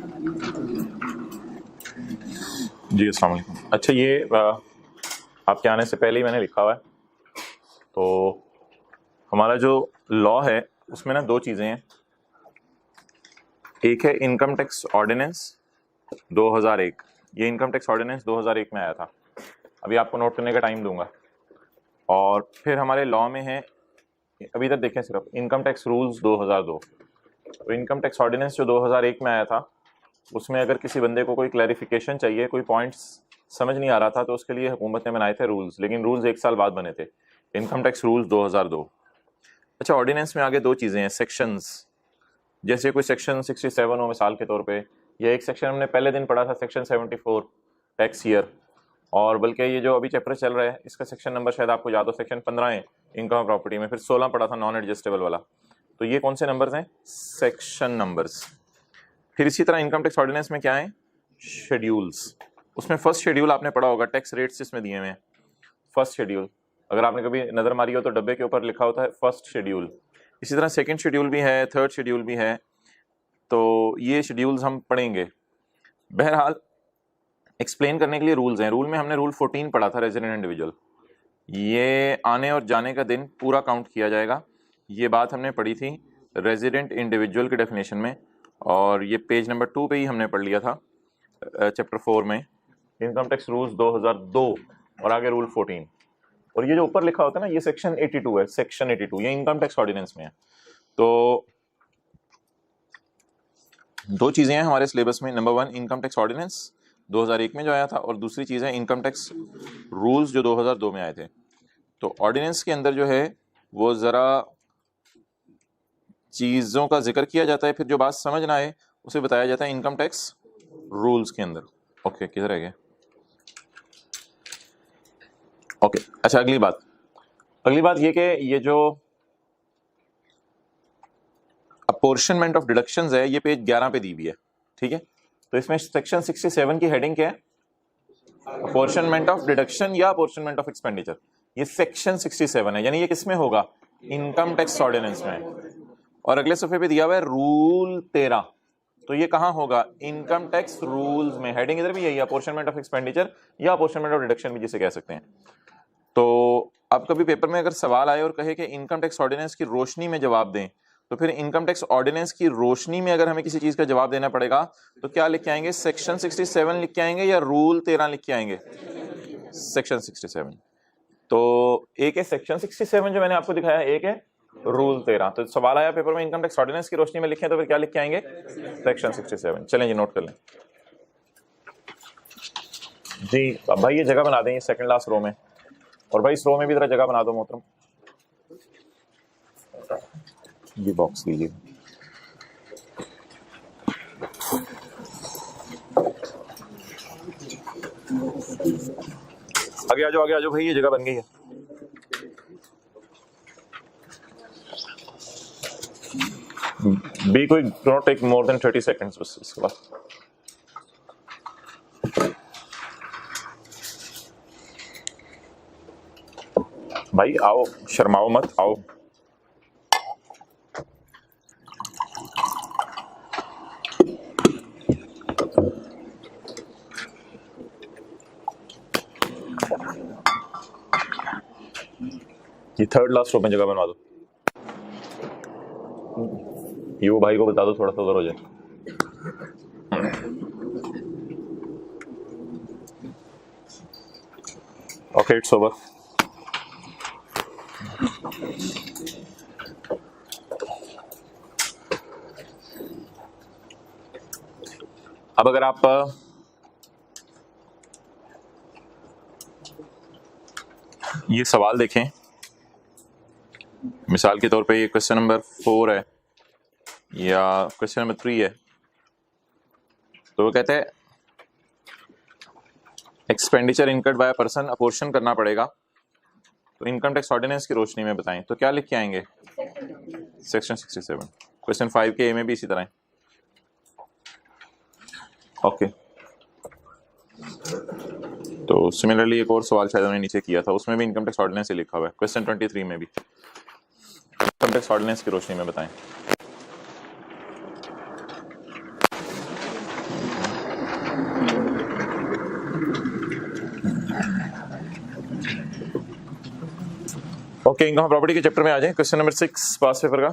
जी अस्सलाम वालेकुम। अच्छा, ये आपके आने से पहले ही मैंने लिखा हुआ है। तो हमारा जो लॉ है उसमें ना दो चीज़ें हैं। एक है इनकम टैक्स ऑर्डिनेंस 2001। ये इनकम टैक्स ऑर्डिनेंस 2001 में आया था। अभी आपको नोट करने का टाइम दूंगा। और फिर हमारे लॉ में है, अभी तक देखें सिर्फ इनकम टैक्स रूल्स 2002। तो इनकम टैक्स ऑर्डिनेंस जो 2001 में आया था उसमें अगर किसी बंदे को कोई क्लैरिफिकेशन चाहिए, कोई पॉइंट्स समझ नहीं आ रहा था, तो उसके लिए हुकूमत ने बनाए थे रूल्स, लेकिन रूल्स एक साल बाद बने थे। Income tax rules 2002। अच्छा, ऑर्डिनेंस में आगे दो चीज़ें हैं, सेक्शंस। जैसे कोई सेक्शन 67 हो मिसाल के तौर पे, या एक सेक्शन हमने पहले दिन पढ़ा था सेक्शन 74 टैक्स ईयर, और बल्कि ये जो अभी चैप्टर चल रहा है इसका सेक्शन नंबर शायद आपको याद हो, सेक्शन 15 है इनकम प्रॉपर्टी में, फिर 16 पढ़ा था नॉन एडजस्टेबल वाला। तो ये कौन से नंबर्स हैं? Section numbers. फिर इसी तरह इनकम टैक्स ऑर्डिनेंस में क्या है? शेड्यूल्स। उसमें फर्स्ट शेड्यूल आपने पढ़ा होगा, टैक्स रेट्स इसमें दिए हुए हैं। फर्स्ट शेड्यूल अगर आपने कभी नज़र मारी हो तो डब्बे के ऊपर लिखा होता है फर्स्ट शेड्यूल। इसी तरह सेकंड शेड्यूल भी है, थर्ड शेड्यूल भी है। तो ये शेड्यूल्स हम पढ़ेंगे। बहरहाल एक्सप्लेन करने के लिए रूल्स हैं। रूल में हमने रूल 14 पढ़ा था, रेजिडेंट इंडिविजुअल। ये आने और जाने का दिन पूरा काउंट किया जाएगा। ये बात हमने पढ़ी थी रेजिडेंट इंडिविजुअल की डेफिनेशन में, और ये पेज नंबर 2 पे ही हमने पढ़ लिया था चैप्टर 4 में, इनकम टैक्स रूल्स 2002 और आगे रूल 14। और ये जो ऊपर लिखा होता है ना, ये सेक्शन 82 है, सेक्शन 82 ये इनकम टैक्स ऑर्डिनेंस में है। तो दो चीज़ें हैं हमारे सिलेबस में, नंबर 1 इनकम टैक्स ऑर्डिनेंस 2001 में जो आया था, और दूसरी चीज़ है इनकम टैक्स रूल्स जो 2002 में आए थे। तो ऑर्डिनेंस के अंदर जो है वो ज़रा चीज़ों का जिक्र किया जाता है, फिर जो बात समझ ना आए उसे बताया जाता है इनकम टैक्स रूल्स के अंदर। ओके, किधर है गया? ओके, अच्छा, अगली बात ये कि ये जो अपोर्शनमेंट ऑफ डिडक्शंस है ये पेज 11 पे दी हुई है, ठीक है। तो इसमें सेक्शन 67 की हेडिंग क्या है? अपोर्शनमेंट ऑफ डिडक्शन या अपोर्शनमेंट ऑफ एक्सपेंडिचर। ये सेक्शन 67 है, यानी ये किसमें होगा? इनकम टैक्स ऑर्डिनेंस में। और अगले सफे पे दिया हुआ है रूल 13, तो ये कहां होगा? इनकम टैक्स रूल्स में। हेडिंग इधर भी यही है, अपोर्शनमेंट ऑफ एक्सपेंडिचर या अपोर्शनमेंट ऑफ डिडक्शन भी जिसे कह सकते हैं। तो अब कभी पेपर में अगर सवाल आए और कहे कि इनकम टैक्स ऑर्डिनेंस की रोशनी में जवाब दें, तो फिर इनकम टैक्स ऑर्डिनेंस की रोशनी में अगर हमें किसी चीज का जवाब देना पड़ेगा तो क्या लिख के आएंगे? सेक्शन 67 लिख के आएंगे या रूल 13 लिख के आएंगे? सेक्शन 67। तो एक है सेक्शन 67 जो मैंने आपको दिखाया, एक है रूल 13। तो सवाल आया पेपर में इनकम टैक्स ऑर्डिनेंस की रोशनी में लिखें तो फिर क्या लिख के आएंगे? सेक्शन 67। चलें जी, नोट कर लें जी। अब भाई ये जगह बना दें सेकंड लास्ट रो में, और भाई इस रो में भी जरा जगह बना दो मोहतरम। ये बॉक्स लीजिए। आगे आ जाओ भाई, ये जगह बन गई है। बी कोई don't take more than 30 seconds बस इसके बाद। भाई आओ, शर्माओ मत, आओ। ये थर्ड लास्ट रो में जगह बनवा दो। ये वो भाई को बता दो थोड़ा सा उधर हो जाए। Okay, it's over. अब अगर आप ये सवाल देखें, मिसाल के तौर पे ये क्वेश्चन नंबर 4 है या क्वेश्चन नंबर 3 है, तो वो कहते हैं expenditure incurred by person apportion करना पड़ेगा, तो इनकम टैक्स ऑर्डिनेंस की रोशनी में बताएं, तो क्या लिख के आएंगे? सेक्शन 67। क्वेश्चन 5 के ए में भी इसी तरह है। ओके, तो सिमिलरली एक और सवाल शायद उन्होंने नीचे किया था, उसमें भी इनकम टैक्स ऑर्डिनेंस ही लिखा हुआ है। क्वेश्चन 23 में भी इनकम टैक्स ऑर्डिनेंस की रोशनी में बताएं। ओके, इनकम प्रॉपर्टी के चैप्टर में आ जाए। क्वेश्चन नंबर 6 पास पेपर का।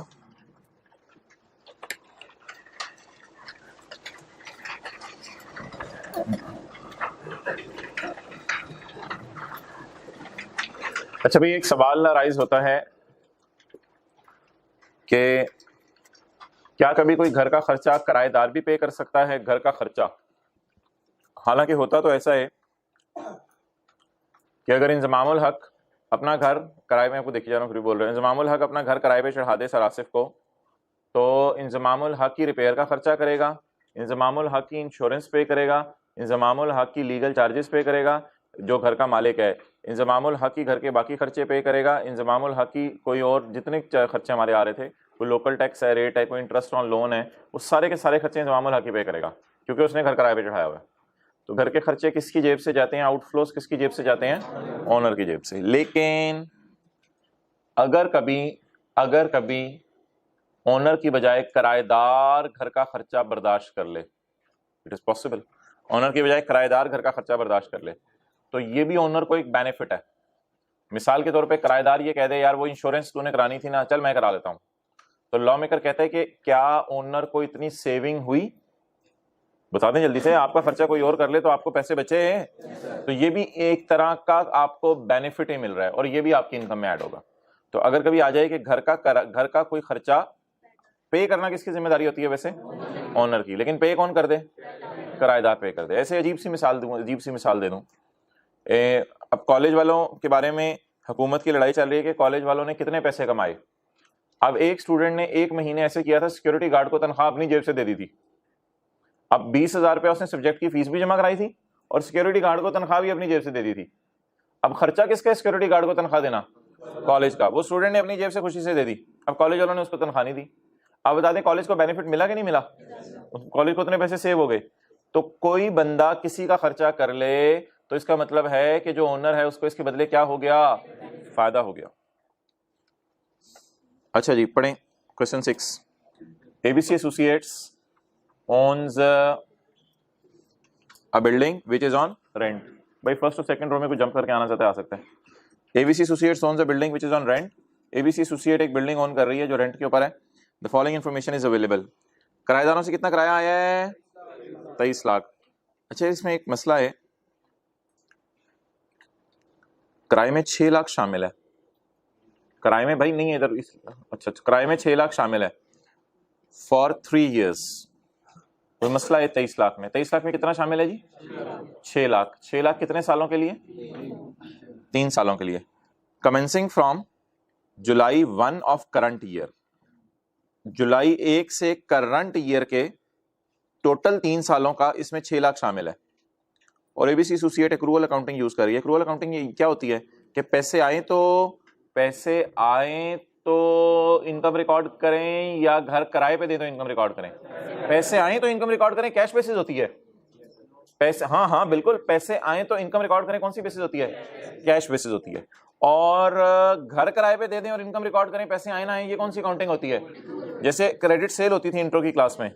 अच्छा भाई, एक सवाल राइज होता है कि क्या कभी कोई घर का खर्चा किराएदार भी पे कर सकता है? घर का खर्चा, हालांकि होता तो ऐसा है कि अगर इंजमामुल हक अपना घर किराए में, आपको देखिए जा रहा हूँ फिर बोल रहे हैं, इंजमामुल हक अपना घर किराए पे चढ़ा दे सर आसिफ को, तो इंजमामुल हक की रिपेयर का खर्चा करेगा, इंजमामुल हक की इंश्योरेंस पे करेगा, इंजमामुल हक की लीगल चार्जेस पे करेगा जो घर का मालिक है, इंजमामुल हक की घर के बाकी खर्चे पे करेगा, इंजमामुल हक की कोई और जितने खर्चे हमारे आ रहे थे, कोई लोकल टैक्स है, रेट है, कोई इंटरेस्ट ऑन लोन है, उस सारे के सारे खर्चे इंजमामुल हक ही पे करेगा क्योंकि उसने घर किराए पे चढ़ाया हुआ है। तो घर के खर्चे किसकी जेब से जाते हैं? आउटफ्लोस किसकी जेब से जाते हैं? ओनर की जेब से। लेकिन अगर कभी ओनर की बजाय किराएदार घर का खर्चा बर्दाश्त कर ले, इट इज पॉसिबल, ओनर की बजाय किराएदार घर का खर्चा बर्दाश्त कर ले, तो ये भी ओनर को एक बेनिफिट है। मिसाल के तौर पे किराएदार ये कह दे यार वो इंश्योरेंस तूने करानी थी ना, चल मैं करा लेता हूं, तो लॉ मेकर कहता है कि क्या ओनर को इतनी सेविंग हुई? बता दें जल्दी से, आपका खर्चा कोई और कर ले तो आपको पैसे बचे हैं, तो ये भी एक तरह का आपको बेनिफिट ही मिल रहा है और ये भी आपकी इनकम में ऐड होगा। तो अगर कभी आ जाए कि घर का कोई खर्चा पे करना किसकी जिम्मेदारी होती है? वैसे ओनर की, लेकिन पे कौन कर दे? किराएदार पे कर दे। ऐसे अजीब सी मिसाल दे दूं, अब कॉलेज वालों के बारे में हुकूमत की लड़ाई चल रही है कि कॉलेज वालों ने कितने पैसे कमाए। अब एक स्टूडेंट ने एक महीने ऐसे किया था, सिक्योरिटी गार्ड को तनख्वाह अपनी जेब से दे दी थी। अब 20,000 रुपया उसने सब्जेक्ट की फीस भी जमा कराई थी और सिक्योरिटी गार्ड को तनख्वाह भी अपनी जेब से दे दी थी। अब खर्चा किसका है? सिक्योरिटी गार्ड को तनख्वाह देना, कॉलेज का। वो स्टूडेंट ने अपनी जेब से खुशी से दे दी, अब कॉलेज वालों ने उसको तनख्वाह नहीं दी। अब बता दें कॉलेज को बेनिफिट मिला कि नहीं मिला? कॉलेज को उतने पैसे सेव हो गए। तो कोई बंदा किसी का खर्चा कर ले तो इसका मतलब है कि जो ओनर है उसको इसके बदले क्या हो गया? फायदा हो गया। अच्छा जी, पढ़ें question 6। ABC Associates owns a building which is on rent। भाई फर्स्ट और सेकंड रो में कुछ जंप करके आना चाहते आ सकते हैं। ABC Associates owns a building which is on rent। ABC Associate एक बिल्डिंग ओन कर रही है जो रेंट के ऊपर है। The following information is available। किराएदारों से कितना किराया आया है? 23 लाख। अच्छा, इसमें एक मसला है, किराए में 6 लाख शामिल है। किराए में भाई नहीं है इधर, अच्छा किराए में 6 लाख शामिल है फॉर 3 years। कोई मसला है 23 लाख में। 23 लाख में कितना शामिल है जी? 6 लाख। 6 लाख कितने सालों के लिए? 3 सालों के लिए। Commencing from July 1 of current year, जुलाई 1 से करंट ईयर के टोटल 3 सालों का इसमें 6 लाख शामिल है। और ABC associate accrual accounting use कर रही है। एक्रूअल अकाउंटिंग क्या होती है कि पैसे आए तो इनकम रिकॉर्ड करें या घर किराए पे दे तो इनकम रिकॉर्ड करें? पैसे आए तो इनकम रिकॉर्ड करें, कैश बेसिस होती है। पैसे, हाँ बिल्कुल, पैसे आए तो इनकम रिकॉर्ड करें, कौन सी बेसिस होती है? कैश बेसिस होती है। और घर किराए पे दे दें और इनकम रिकॉर्ड करें, पैसे आए ना आए, ये कौन सी अकाउंटिंग होती है? जैसे क्रेडिट सेल होती थी इंट्रो की क्लास में,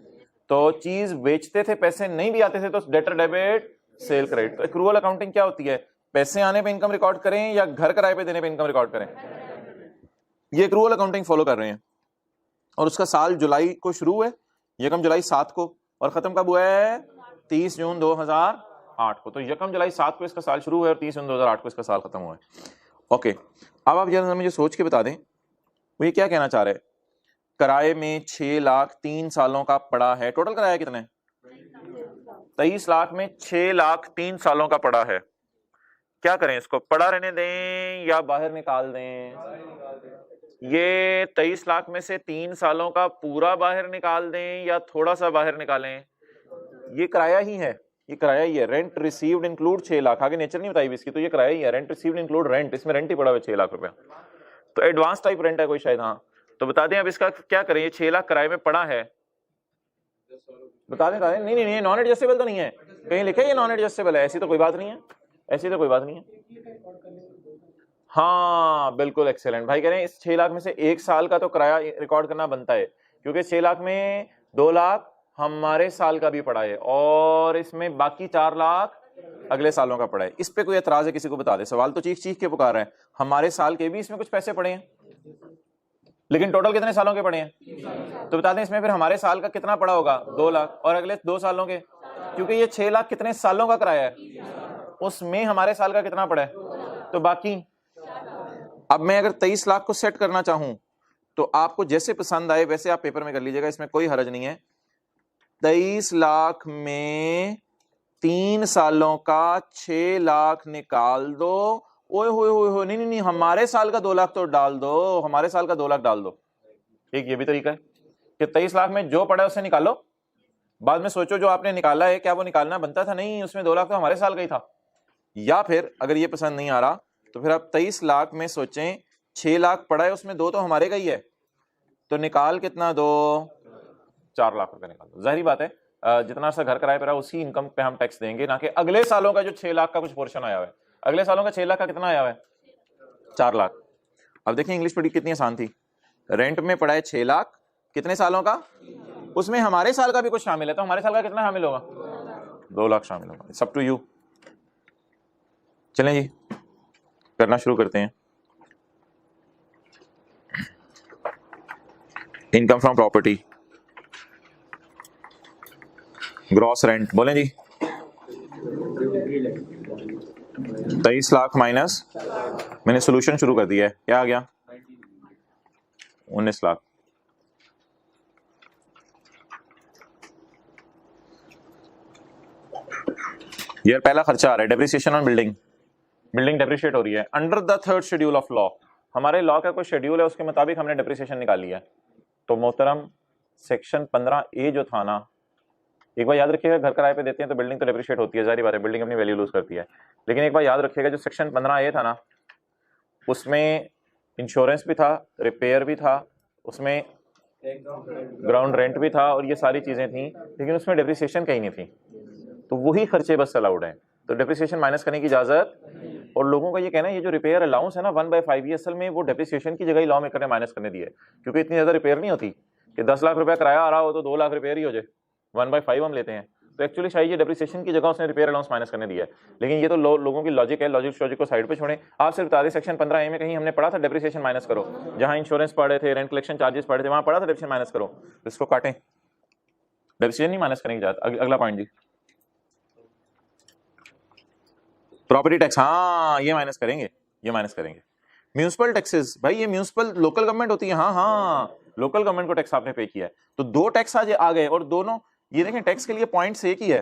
तो चीज बेचते थे, पैसे नहीं भी आते थे तो डेटर डेबिट सेल क्रेडिट। तो एक्रूअल अकाउंटिंग क्या होती है? पैसे आने पे इनकम रिकॉर्ड करें या घर किराए पे देने पे इनकम रिकॉर्ड करें, ये एक्रूअल अकाउंटिंग फॉलो कर रहे हैं। और उसका साल जुलाई को शुरू है, यकम जुलाई 7 को, और खत्म कब हुआ है? 30 जून 2008 को। तो यकम जुलाई 7 को इसका साल शुरू हुआ है और 30 जून 2008 को इसका साल खत्म हुआ है। ओके, अब आप जरा मुझे सोच के बता दें वो ये क्या कहना चाह रहे हैं। किराए में 6 लाख 3 सालों का पड़ा है। टोटल किराया कितना है? 23 लाख में 6 लाख 3 सालों का पड़ा है। क्या करें, इसको पड़ा रहने दें या बाहर निकाल दें? ये 23 लाख में से 3 सालों का पूरा बाहर निकाल दें या थोड़ा सा बाहर निकालें? ये किराया ही है, ये किराया ही है। रेंट रिसीव्ड इंक्लूड 6 लाख, आगे नेचर नहीं बताई इसकी, तो ये किराया ही है। रेंट रिसीव्ड इंक्लूड रेंट, इसमें रेंट ही पड़ा हुआ 6 लाख रुपया, तो एडवांस टाइप रेंट है कोई शायद। हाँ, तो बता दें अब इसका क्या करें। ये 6 लाख किराए में पड़ा है, बता दें। नहीं, नॉन एडजस्टेबल तो नहीं है, कहीं लिखा है ये नॉन एडजस्टेबल है? ऐसी तो कोई बात नहीं है, ऐसी तो कोई बात नहीं है। हाँ बिल्कुल, एक्सेलेंट भाई। कह रहे हैं इस 6 लाख में से 1 साल का तो किराया रिकॉर्ड करना बनता है, क्योंकि 6 लाख में 2 लाख हमारे साल का भी पड़ा है और इसमें बाकी 4 लाख अगले सालों का पड़ा है। इस पे कोई एतराज है किसी को बता दे। सवाल तो चीख चीख के पुकार रहा है, हमारे साल के भी इसमें कुछ पैसे पड़े हैं, लेकिन टोटल कितने सालों के पड़े हैं? तो बता दें इसमें फिर हमारे साल का कितना पड़ा होगा? 2 लाख, और अगले 2 सालों के, क्योंकि ये 6 लाख कितने सालों का किराया है, उसमें हमारे साल का कितना पड़ा है? तो बाकी अब मैं अगर 23 लाख को सेट करना चाहूं तो आपको जैसे पसंद आए वैसे आप पेपर में कर लीजिएगा, इसमें कोई हरज नहीं है। 23 लाख में 3 सालों का 6 लाख निकाल दो। ओए होए नहीं नहीं नहीं, हमारे साल का 2 लाख तो डाल दो, हमारे साल का 2 लाख डाल दो। एक ये भी तरीका है कि 23 लाख में जो पड़ा है उससे निकालो, बाद में सोचो जो आपने निकाला है क्या वो निकालना बनता था? नहीं, उसमें 2 लाख तो हमारे साल का ही था। या फिर अगर ये पसंद नहीं आ रहा तो फिर आप 23 लाख में सोचें 6 लाख पड़ा है, उसमें 2 तो हमारे का ही है, तो निकाल कितना दो? 4 लाख रुपए निकाल दो। जाहिर बात है जितना सा घर किराए पर है उसी इनकम पे हम टैक्स देंगे, ना कि अगले सालों का जो 6 लाख का कुछ पोर्शन आया हुआ है। अगले सालों का 6 लाख का कितना आया हुआ है? 4 लाख। अब देखिए इंग्लिश पढ़ी कितनी आसान थी। रेंट में पड़ा है 6 लाख, कितने सालों का? उसमें हमारे साल का भी कुछ शामिल है, तो हमारे साल का कितना शामिल होगा? 2 लाख शामिल होगा। It's up to you. चलें जी करना शुरू करते हैं। Income from property, gross rent, बोलें जी। 23 लाख माइनस, मैंने सोल्यूशन शुरू कर दिया है, क्या आ गया? 19 लाख। यार पहला खर्चा आ रहा है depreciation on building. Building depreciate हो रही है under the 3rd schedule of law. हमारे लॉ का कोई शेड्यूल है उसके मुताबिक हमने डेप्रिसिएशन निकाली है। तो मोहतरम सेक्शन 15A जो था ना, एक बार याद रखिएगा, घर किराए पे देते हैं तो बिल्डिंग तो डेप्रिशिएट होती है, जारी बात है, बिल्डिंग अपनी वैल्यू लूज करती है। लेकिन एक बार याद रखिएगा जो सेक्शन 15A था ना, उसमें इंश्योरेंस भी था, रिपेयर भी था, उसमें ग्राउंड रेंट भी था, और ये सारी चीजें थी, लेकिन उसमें डेप्रिसिएशन कहीं नहीं थी। तो वही खर्चे बस अलाउड हैं, तो डेप्रिसिएशन माइनस करने की इजाजत। और लोगों का ये कहना है ये जो रिपेयर अलाउंस है ना 1/5, ये असल में वो डेप्रिसिएशन की जगह ही लॉ मेकर ने माइनस करने दिया है, क्योंकि इतनी ज्यादा रिपेयर नहीं होती कि 10 लाख रुपया किराया आ रहा हो तो 2 लाख रिपेयर ही हो जाए, 1/5 हम लेते हैं। तो एक्चुअली शायद ये डेप्रिसिएशन की जगह उसने रिपेयर अलाउंस माइनस करने दिया है। लेकिन ये तो लोगों की लॉजिक है, लॉजिक को साइड पे छोड़ें। आप सिर्फ बता दें सेक्शन 15A में कहीं हमने पढ़ा था डेप्रिसिएशन माइनस करो? जहां इंश्योरेंस पढ़े थे, रेंट कलेक्शन चार्जेस पढ़े थे, वहां पढ़ा था डेप्रिसिएशन माइनस करो? इसको काटें, डेप्रिसिएशन नहीं माइनस करने की इजाजत। अगला पॉइंट जी, प्रॉपर्टी टैक्स, हाँ ये माइनस करेंगे, ये माइनस करेंगे। म्यूनिसिपल टैक्सेस, भाई ये म्यूनिसिपल लोकल गवर्नमेंट होती है, हाँ हाँ लोकल गवर्नमेंट को टैक्स आपने पे किया है, तो 2 टैक्स आज आ गए, और दोनों ये देखें टैक्स के लिए पॉइंट एक ही है।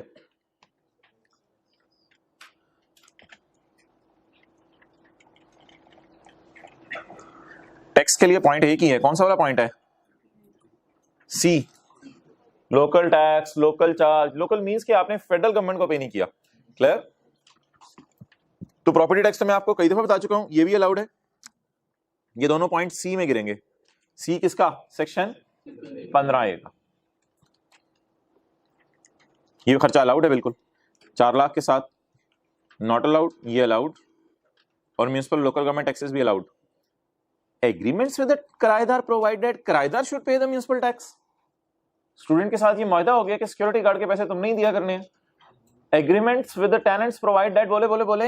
टैक्स के लिए पॉइंट एक ही है, कौन सा वाला पॉइंट है? C, local tax, local charge. Local means कि आपने फेडरल गवर्नमेंट को पे नहीं किया। क्लियर? तो प्रॉपर्टी टैक्स तो मैं आपको कई दफा बता चुका हूं, ये भी अलाउड है। ये दोनों पॉइंट सी में गिरेंगे। सी किसका? सेक्शन 15A का। ये खर्चा अलाउड है बिल्कुल, 4 लाख के साथ नॉट अलाउड, ये अलाउड, और म्यूनिसिपल लोकल गवर्नमेंट टैक्सेस भी अलाउड। एग्रीमेंट्स विद द किराएदार प्रोवाइडेड किराएदार should pay the municipal tax. Student के साथ ये मुआहदा हो गया कि सिक्योरिटी गार्ड के पैसे तुम नहीं दिया करने हैं। Agreements with the tenants provide that, बोले बोले बोले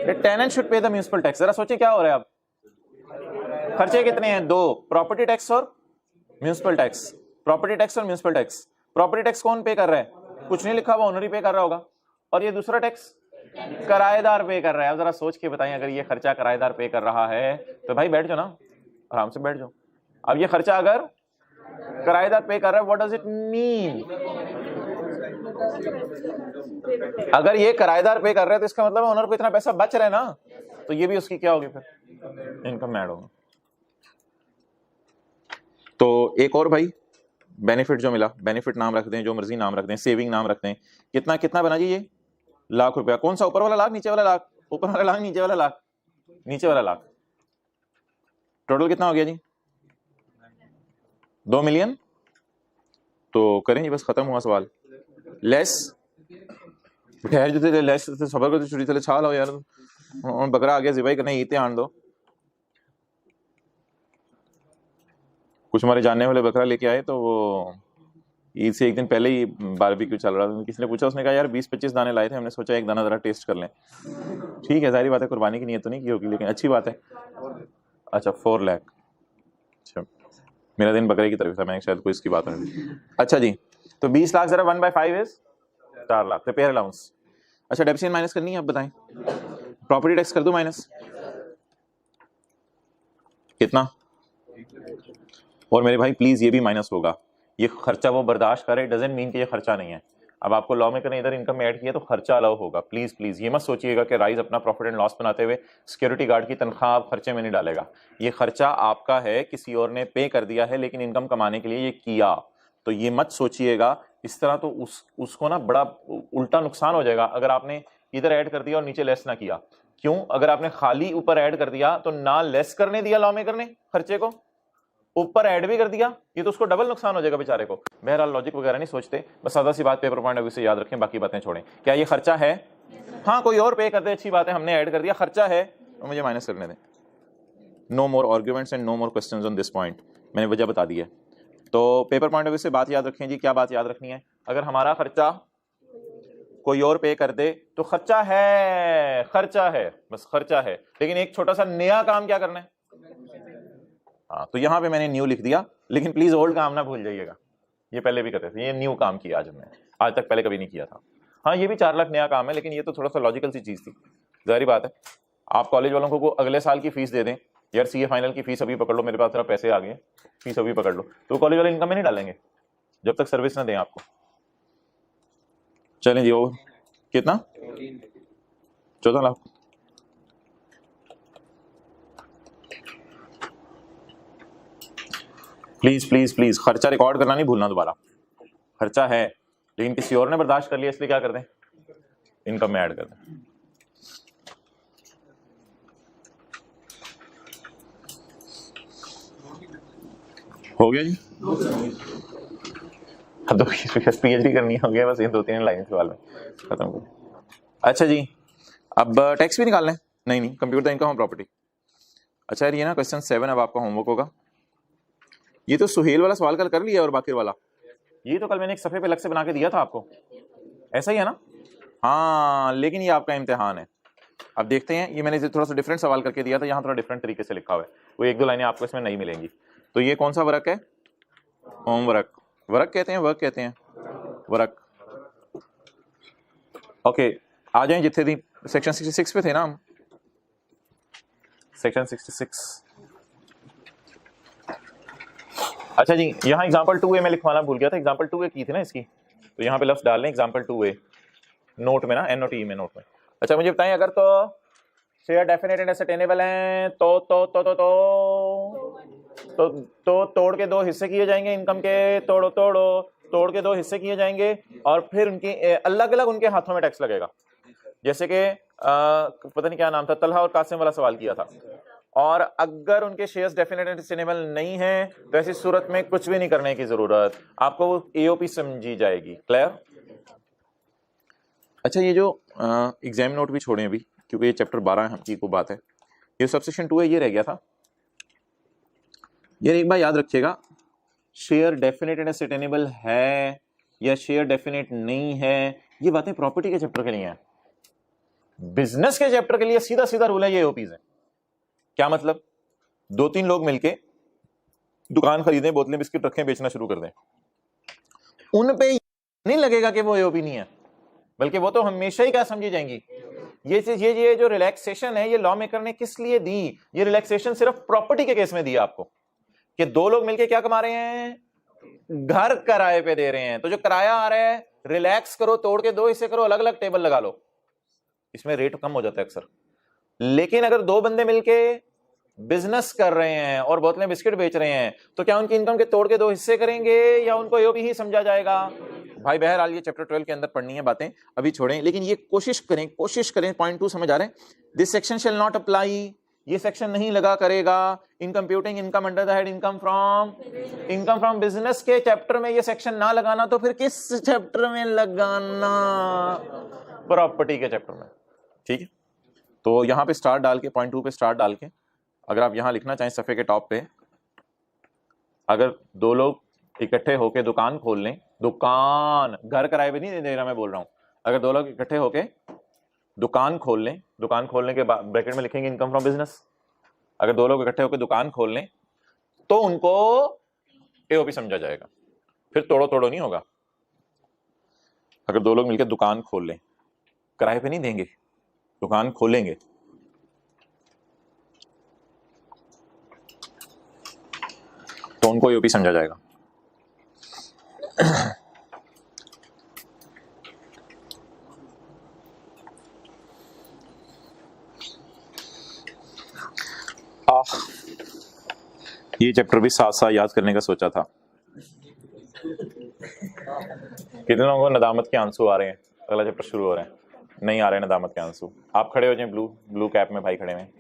the tenant should pay the municipal tax. जरा सोचिए क्या हो रहा है अब। खर्चे कितने हैं? 2, प्रॉपर्टी टैक्स और म्यूनिसिपल टैक्स। प्रॉपर्टी टैक्स और म्यूनिसिपल टैक्स। प्रॉपर्टी टैक्स कौन पे कर रहा है? कुछ नहीं लिखा हुआ, ओनर ही पे कर रहा होगा। और ये दूसरा टैक्स किराएदार पे कर रहा है। अब जरा सोच के बताएं, अगर ये खर्चा किराएदार पे कर रहा है तो भाई बैठ जाओ ना, आराम से बैठ जाओ। अब ये खर्चा अगर किराएदार पे कर रहा है, व्हाट डज इट मीन? अगर ये किराएदार पे कर रहा है तो इसका मतलब ओनर को इतना पैसा बच रहा है ना, तो ये भी उसकी क्या होगी फिर? इनकम ऐड होगा। तो एक और भाई बेनिफिट जो मिला, बेनिफिट नाम रख दें, जो मर्जी नाम रख दें, सेविंग नाम रख दें। कितना कितना बना जी ये? लाख रुपया। कौन सा? ऊपर वाला लाख, नीचे वाला लाख? ऊपर वाला लाख, नीचे वाला लाख? नीचे वाला लाख। टोटल कितना हो गया जी? 2 मिलियन। तो करें जी, बस खत्म हुआ सवाल। लेस ठहर जो थे लेस सबर को छुरी चले छा लो यार, बकरा आ गया जिबाई करने, ये ध्यान दो। कुछ हमारे जानने वाले बकरा लेके आए तो वो ईद से एक दिन पहले ही बारबेक्यू चल रहा था, किसी ने पूछा, उसने कहा यार 20-25 दाने लाए थे, हमने सोचा एक दाना जरा टेस्ट कर लें। ठीक है, सारी बात है, कुर्बानी की नीयत तो नहीं की होगी, लेकिन अच्छी बात है। अच्छा 4 लाख, अच्छा मेरा दिन बकरे की तरफ था, मैं शायद कोई इसकी बात नहीं। अच्छा जी, तो 20 लाख जरा 1/5 इज 4 लाख रिपेयर अलाउंस। अच्छा डेप्रिसिएशन माइनस करनी है, अब बताएं। प्रॉपर्टी टैक्स कर दूं माइनस, कितना? और मेरे भाई प्लीज ये भी माइनस होगा, ये खर्चा वो बर्दाश्त करे, डजंट मीन कि ये खर्चा नहीं है। अब आपको लॉ में करने इधर इनकम में ऐड किया तो खर्चा अलाउ होगा। प्लीज प्लीज ये मत सोचिएगा कि राइज अपना प्रॉफिट एंड लॉस बनाते हुए सिक्योरिटी गार्ड की तनख्वाह आप खर्चे में नहीं डालेगा। ये खर्चा आपका है, किसी और ने पे कर दिया है, लेकिन इनकम कमाने के लिए ये किया, तो ये मत सोचिएगा इस तरह, तो उसको ना बड़ा उल्टा नुकसान हो जाएगा अगर आपने इधर ऐड कर दिया और नीचे लेस ना किया। क्यों? अगर आपने खाली ऊपर ऐड कर दिया तो ना लेस करने दिया लॉ में करने खर्चे को, ऊपर ऐड भी कर दिया, ये तो उसको डबल नुकसान हो जाएगा बेचारे को। बहरहाल लॉजिक वगैरह नहीं सोचते, बस सादा सी बात पेपर पॉइंट ऑफ व्यू से याद रखें, बाकी बातें छोड़ें। क्या ये खर्चा है? हाँ, कोई और पे कर दे, अच्छी बात है, हमने ऐड कर दिया, खर्चा है तो मुझे माइनस करने दें। No more arguments and no more questions on this point, मैंने वजह बता दी है। तो पेपर पॉइंट ऑफ व्यू से बात याद रखें जी। क्या बात याद रखनी है? अगर हमारा खर्चा कोई और पे कर दे तो खर्चा है, खर्चा है, बस खर्चा है, लेकिन एक छोटा सा नया काम क्या करना है? हाँ, तो यहां पे मैंने न्यू लिख दिया, लेकिन प्लीज ओल्ड काम ना भूल जाइएगा, ये पहले भी करते थे, ये न्यू काम किया आज हमने, आज तक पहले कभी नहीं किया था। हाँ, ये भी 4 लाख नया काम है, लेकिन ये तो थोड़ा सा लॉजिकल सी चीज थी। जाहिर बात है, आप कॉलेज वालों को अगले साल की फीस दे दें, यार सीए फाइनल की फीस अभी पकड़ लो, मेरे पास थोड़ा पैसे आ गए, फीस अभी पकड़ लो, तो कॉलेज वाले इनकम में नहीं डालेंगे जब तक सर्विस ना दें आपको। चलें जी, और कितना? 14 लाख। प्लीज प्लीज प्लीज खर्चा रिकॉर्ड करना नहीं भूलना दोबारा। खर्चा है, लेकिन किसी और ने बर्दाश्त कर लिया, इसलिए क्या कर दें, इनकम में ऐड कर दें। हो गया जी, अब तो पीएचडी करनी हो गया, बस ये 2-3 लाइन सवाल में खत्म कर। अच्छा जी, अब टैक्स भी निकालना है? नहीं नहीं, कंप्यूटर इनकम और प्रॉपर्टी। अच्छा यार, ये ना क्वेश्चन 7 अब आपका होमवर्क होगा। ये तो सुहेल वाला सवाल कल कर लिया, और बाकी वाला ये तो कल मैंने एक सफे पे अलग से बना के दिया था आपको, ऐसा ही है ना? हाँ, लेकिन ये आपका इम्तिहान है। अब देखते हैं, ये मैंने थोड़ा सा डिफरेंट सवाल करके दिया था, यहाँ थोड़ा डिफरेंट तरीके से लिखा हुआ है, वो 1-2 लाइनें आपको इसमें नहीं मिलेंगी। तो ये कौन सा वर्क है? होमवर्क। वर्क कहते हैं, वर्क कहते हैं, वर्क। ओके, आ जाए जितने दिन सेक्शन 66 पे थे ना हम, सेक्शन 66। अच्छा जी, यहाँ एग्जाम्पल 2A में लिखवाना भूल गया था, एग्जाम्पल 2A की थी ना इसकी, तो यहाँ पे लफ्ज डाल लें एग्जाम्पल 2A नोट में ना, NOT में, नोट में। अच्छा मुझे बताएं, अगर तो शेयर डेफिनेट एंड असर्टेनेबल हैं तो तोड़ के 2 हिस्से किए जाएंगे इनकम के, तोड़ के 2 हिस्से किए जाएंगे, और फिर उनकी अलग अलग उनके हाथों में टैक्स लगेगा। जैसे कि पता नहीं क्या नाम था, तलहा और कासिम वाला सवाल किया था। और अगर उनके शेयर्स डेफिनेट एंड सस्टेनेबल नहीं है तो ऐसी सूरत में कुछ भी नहीं करने की जरूरत, आपको वो AOP समझी जाएगी। क्लियर? अच्छा, ये जो एग्जाम नोट भी छोड़े अभी, क्योंकि ये चैप्टर 12 की को बात है, ये सबसेक्शन 2 है, ये रह गया था। ये एक बार याद रखिएगा, शेयर डेफिनेट एंड सस्टेनेबल है या शेयर डेफिनेट नहीं है, ये बातें प्रॉपर्टी के चैप्टर के लिए हैं। बिजनेस के चैप्टर के लिए सीधा सीधा रूल है, ये AOPs है। क्या मतलब? 2-3 लोग मिलके दुकान खरीदें, बोतलें बिस्किट रखें, बेचना शुरू कर दें, उन पे नहीं लगेगा कि वो AOP नहीं है, बल्कि वो तो हमेशा ही क्या समझी जाएंगी, ये चीज, ये जो रिलैक्सेशन है, ये लॉ मेकर ने किस लिए दी? ये रिलैक्सेशन सिर्फ प्रॉपर्टी के केस में दी आपको, कि 2 लोग मिलके क्या कमा रहे हैं, घर किराए पे दे रहे हैं, तो जो किराया आ रहा है, रिलैक्स करो, तोड़ के 2 हिस्से करो, अलग अलग टेबल लगा लो, इसमें रेट कम हो जाता है अक्सर। लेकिन अगर 2 बंदे मिलके बिजनेस कर रहे हैं और बोतलें बिस्किट बेच रहे हैं, तो क्या उनकी इनकम के तोड़ के 2 हिस्से करेंगे या उनको AOP ही समझा जाएगा? भाई बहरहाल ये चैप्टर 12 के अंदर पढ़नी है बातें, अभी छोड़ें, लेकिन ये कोशिश करें, पॉइंट 2 समझ आ रहे हैं। This section shall not apply, ये सेक्शन नहीं लगा करेगा in computing income under the head income from business के चैप्टर में ये सेक्शन ना लगाना, तो फिर किस चैप्टर में लगाना? प्रॉपर्टी के चैप्टर में। ठीक है, तो यहां पे स्टार डाल के, पॉइंट 2 पे स्टार डाल के, अगर आप यहां लिखना चाहें सफे के टॉप पे, अगर 2 लोग इकट्ठे होके दुकान खोल लें, दुकान, घर किराए पे नहीं दे रहा मैं बोल रहा हूं, अगर दो लोग इकट्ठे होके दुकान खोल लें, दुकान खोलने के बाद ब्रैकेट में लिखेंगे इनकम फ्रॉम बिजनेस, अगर दो लोग इकट्ठे होकर दुकान खोल लें तो उनको एओपी समझा जाएगा, फिर तोड़ो तोड़ो नहीं होगा। अगर दो लोग मिलकर दुकान खोल लें, किराए पे नहीं देंगे, दुकान खोलेंगे, तो उनको एओपी समझा जाएगा। ये चैप्टर भी साथ साथ याद करने का सोचा था। कितने लोगों को नदामत के आंसू आ रहे हैं? अगला चैप्टर शुरू हो रहे हैं, नहीं आ रहे हैं नदामत के आंसू? आप खड़े हो जाए, ब्लू कैप में भाई खड़े हैं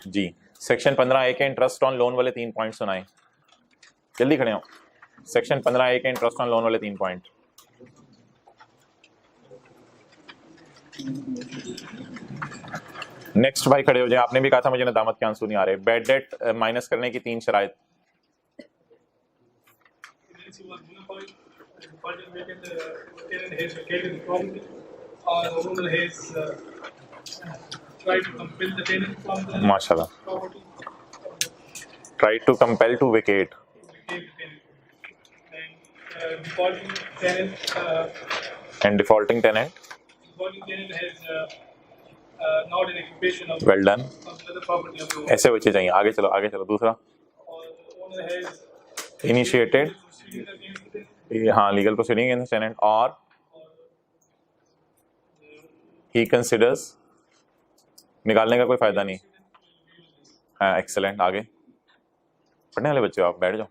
जी। सेक्शन 15A के इंटरेस्ट ऑन लोन वाले 3 पॉइंट सुनाए, जल्दी खड़े हो। सेक्शन 15A के इंटरेस्ट ऑन लोन वाले 3 पॉइंट। नेक्स्ट भाई खड़े हो जाए, आपने भी कहा था मुझे नदामत के आंसू नहीं आ रहे। बैड डेट माइनस करने की 3 शराइत। माशाल्लाह, try to compel to vacate and defaulting tenant not an occupation of well done, other property of the owner. ऐसे बच्चे चाहिए। आगे चलो आगे चलो। दूसरा, Or the owner has initiated, proceedings against the tenant, हाँ लीगल प्रोसीडिंग अगेंस्ट टेनेंट, और ही कंसिडर्स, निकालने का कोई फायदा नहीं। हाँ एक्सेलेंट। आगे पढ़ने वाले बच्चे हो आप, बैठ जाओ,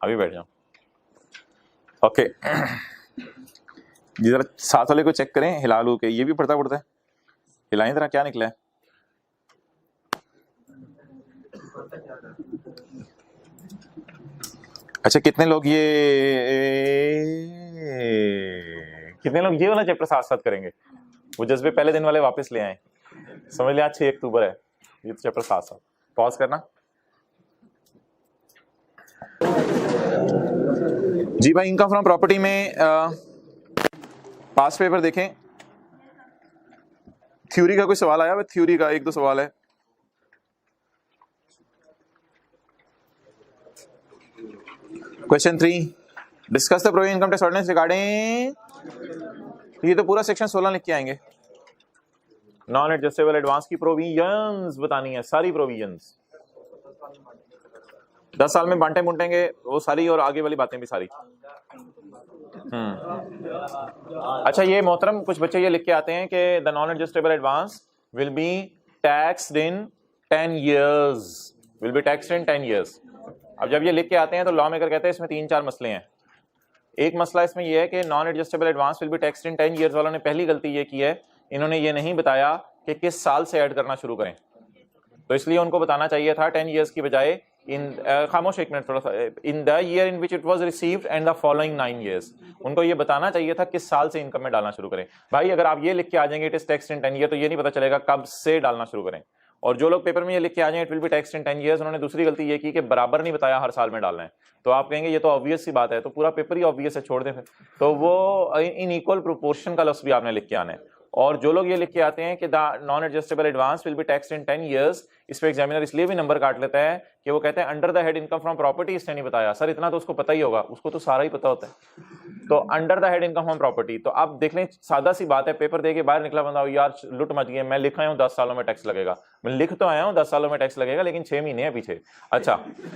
अभी बैठ जाओ। ओके जी, जरा साथ वाले को चेक करें, हिला लू के, ये भी पढ़ता है, हिलाएं जरा, क्या निकला है? अच्छा, कितने लोग ये वाला चैप्टर साथ साथ करेंगे? वो जज्बे पहले दिन वाले वापस ले आए, समझ लिया। 6 अक्टूबर है, ये तो चैप्टर साथ साथ। पॉज करना जी भाई। इनकम फ्रॉम प्रॉपर्टी में पास पेपर देखें, थ्योरी का कोई सवाल आया? थ्योरी का 1-2 सवाल है। Question 3, discuss the provision income tax ordinance regarding, ये तो पूरा सेक्शन 16 लिख के आएंगे। नॉन एडजस्टेबल एडवांस की प्रोविजंस बतानी है, सारी प्रोविजंस 10 साल में बांटे मुंटेंगे वो सारी, और आगे वाली बातें भी सारी। अच्छा, ये मोहतरम कुछ बच्चे ये लिख के आते हैं कि the non adjustable advance will be taxed in 10 years, will be taxed in 10 years। अब जब ये लिख के आते हैं तो लॉ मेकर कहते हैं इसमें 3-4 मसले हैं। एक मसला इसमें यह है कि non adjustable advance will be taxed in 10 years वालों ने पहली गलती ये की है, इन्होंने ये नहीं बताया कि किस साल से ऐड करना शुरू करें, तो इसलिए उनको बताना चाहिए था 10 years की बजाय इन खामोश एक मिनट थोड़ा सा, इन the year in which it was received and the following 9 years। उनको ये बताना चाहिए था किस साल से इनकम में डालना शुरू करें। भाई अगर आप ये लिख के आ जाएंगे it is taxed in 10 years, तो ये नहीं पता चलेगा कब से डालना शुरू करें। और जो लोग पेपर में ये लिख के आ जाएंगे it will be taxed in 10 years, उन्होंने दूसरी गलती ये की कि बराबर नहीं बताया हर साल में डालना है। तो आप कहेंगे ये तो ऑब्वियस सी बात है, तो पूरा पेपर ही ऑब्वियस है, छोड़ दें फिर। तो वो इन इक्वल प्रोपोर्शन का लफ्ज भी आपने लिख के आना है। और जो लोग ये लिख के आते हैं कि the non adjustable advance will be taxed in 10 years, इस पे एग्जामिनर इसलिए भी नंबर काट लेता है कि वो कहते हैं under the head income from property, इसने नहीं बताया। सर इतना तो उसको पता ही होगा, उसको तो सारा ही पता होता है। तो under the head income from property, तो आप देख लें, सादा सी बात है, पेपर दे के बाहर निकला बंदा यार लुट मच गई, मैं लिख आया हूँ 10 सालों में टैक्स लगेगा। मैं लिख तो आया हूँ 10 सालों में टैक्स लगेगा, लेकिन 6 महीने है पीछे। अच्छा,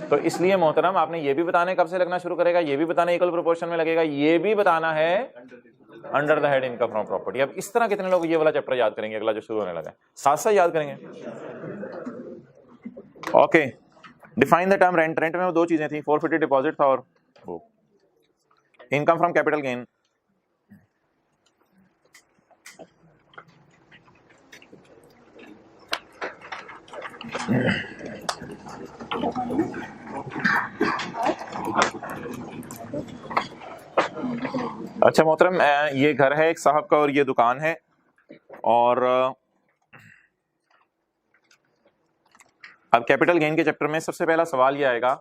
तो इसलिए मोहतरम आपने ये भी बताने कब से लगना शुरू करेगा, ये भी बताना इक्वल प्रोपोर्शन में लगेगा, ये भी बताना है under the head income from property. अब इस तरह कितने लोग ये वाला चैप्टर याद करेंगे, अगला जो शुरू होने लगा है, साथ साथ याद करेंगे। Okay, define the term rent. Rent में वो 2 चीजें थी, फोरफिटेड डिपॉजिट था और वो इनकम फ्रॉम कैपिटल गेन। अच्छा मोहतरम, ये घर है एक साहब का और ये दुकान है, और अब कैपिटल गेन के चैप्टर में सबसे पहला सवाल ये आएगा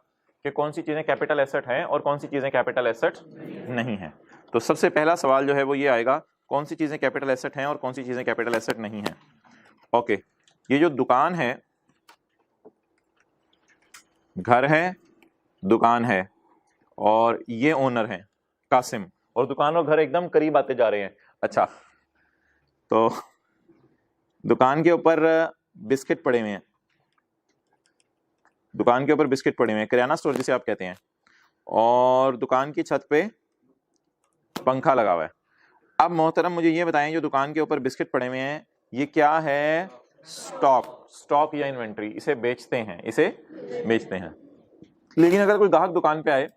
कि कौन सी चीजें कैपिटल एसेट हैं और कौन सी चीजें कैपिटल एसेट नहीं हैं। तो सबसे पहला सवाल जो है वो ये आएगा, कौन सी चीजें कैपिटल एसेट हैं और कौन सी चीजें कैपिटल एसेट नहीं हैं। ओके, ये जो दुकान है, घर है, दुकान है, और ये ओनर है कासिम, और दुकान और घर एकदम करीब आते जा रहे हैं। अच्छा, तो दुकान के ऊपर बिस्किट पड़े हुए हैं, दुकान के ऊपर बिस्किट पड़े हुए हैं, किराना स्टोर जिसे आप कहते हैं, और दुकान की छत पे पंखा लगा हुआ है। अब मोहतरम मुझे ये बताएं, जो दुकान के ऊपर बिस्किट पड़े हुए हैं ये क्या है? स्टॉक या इन्वेंट्री। इसे बेचते हैं, इसे बेचते हैं। लेकिन अगर कोई ग्राहक दुकान पे आए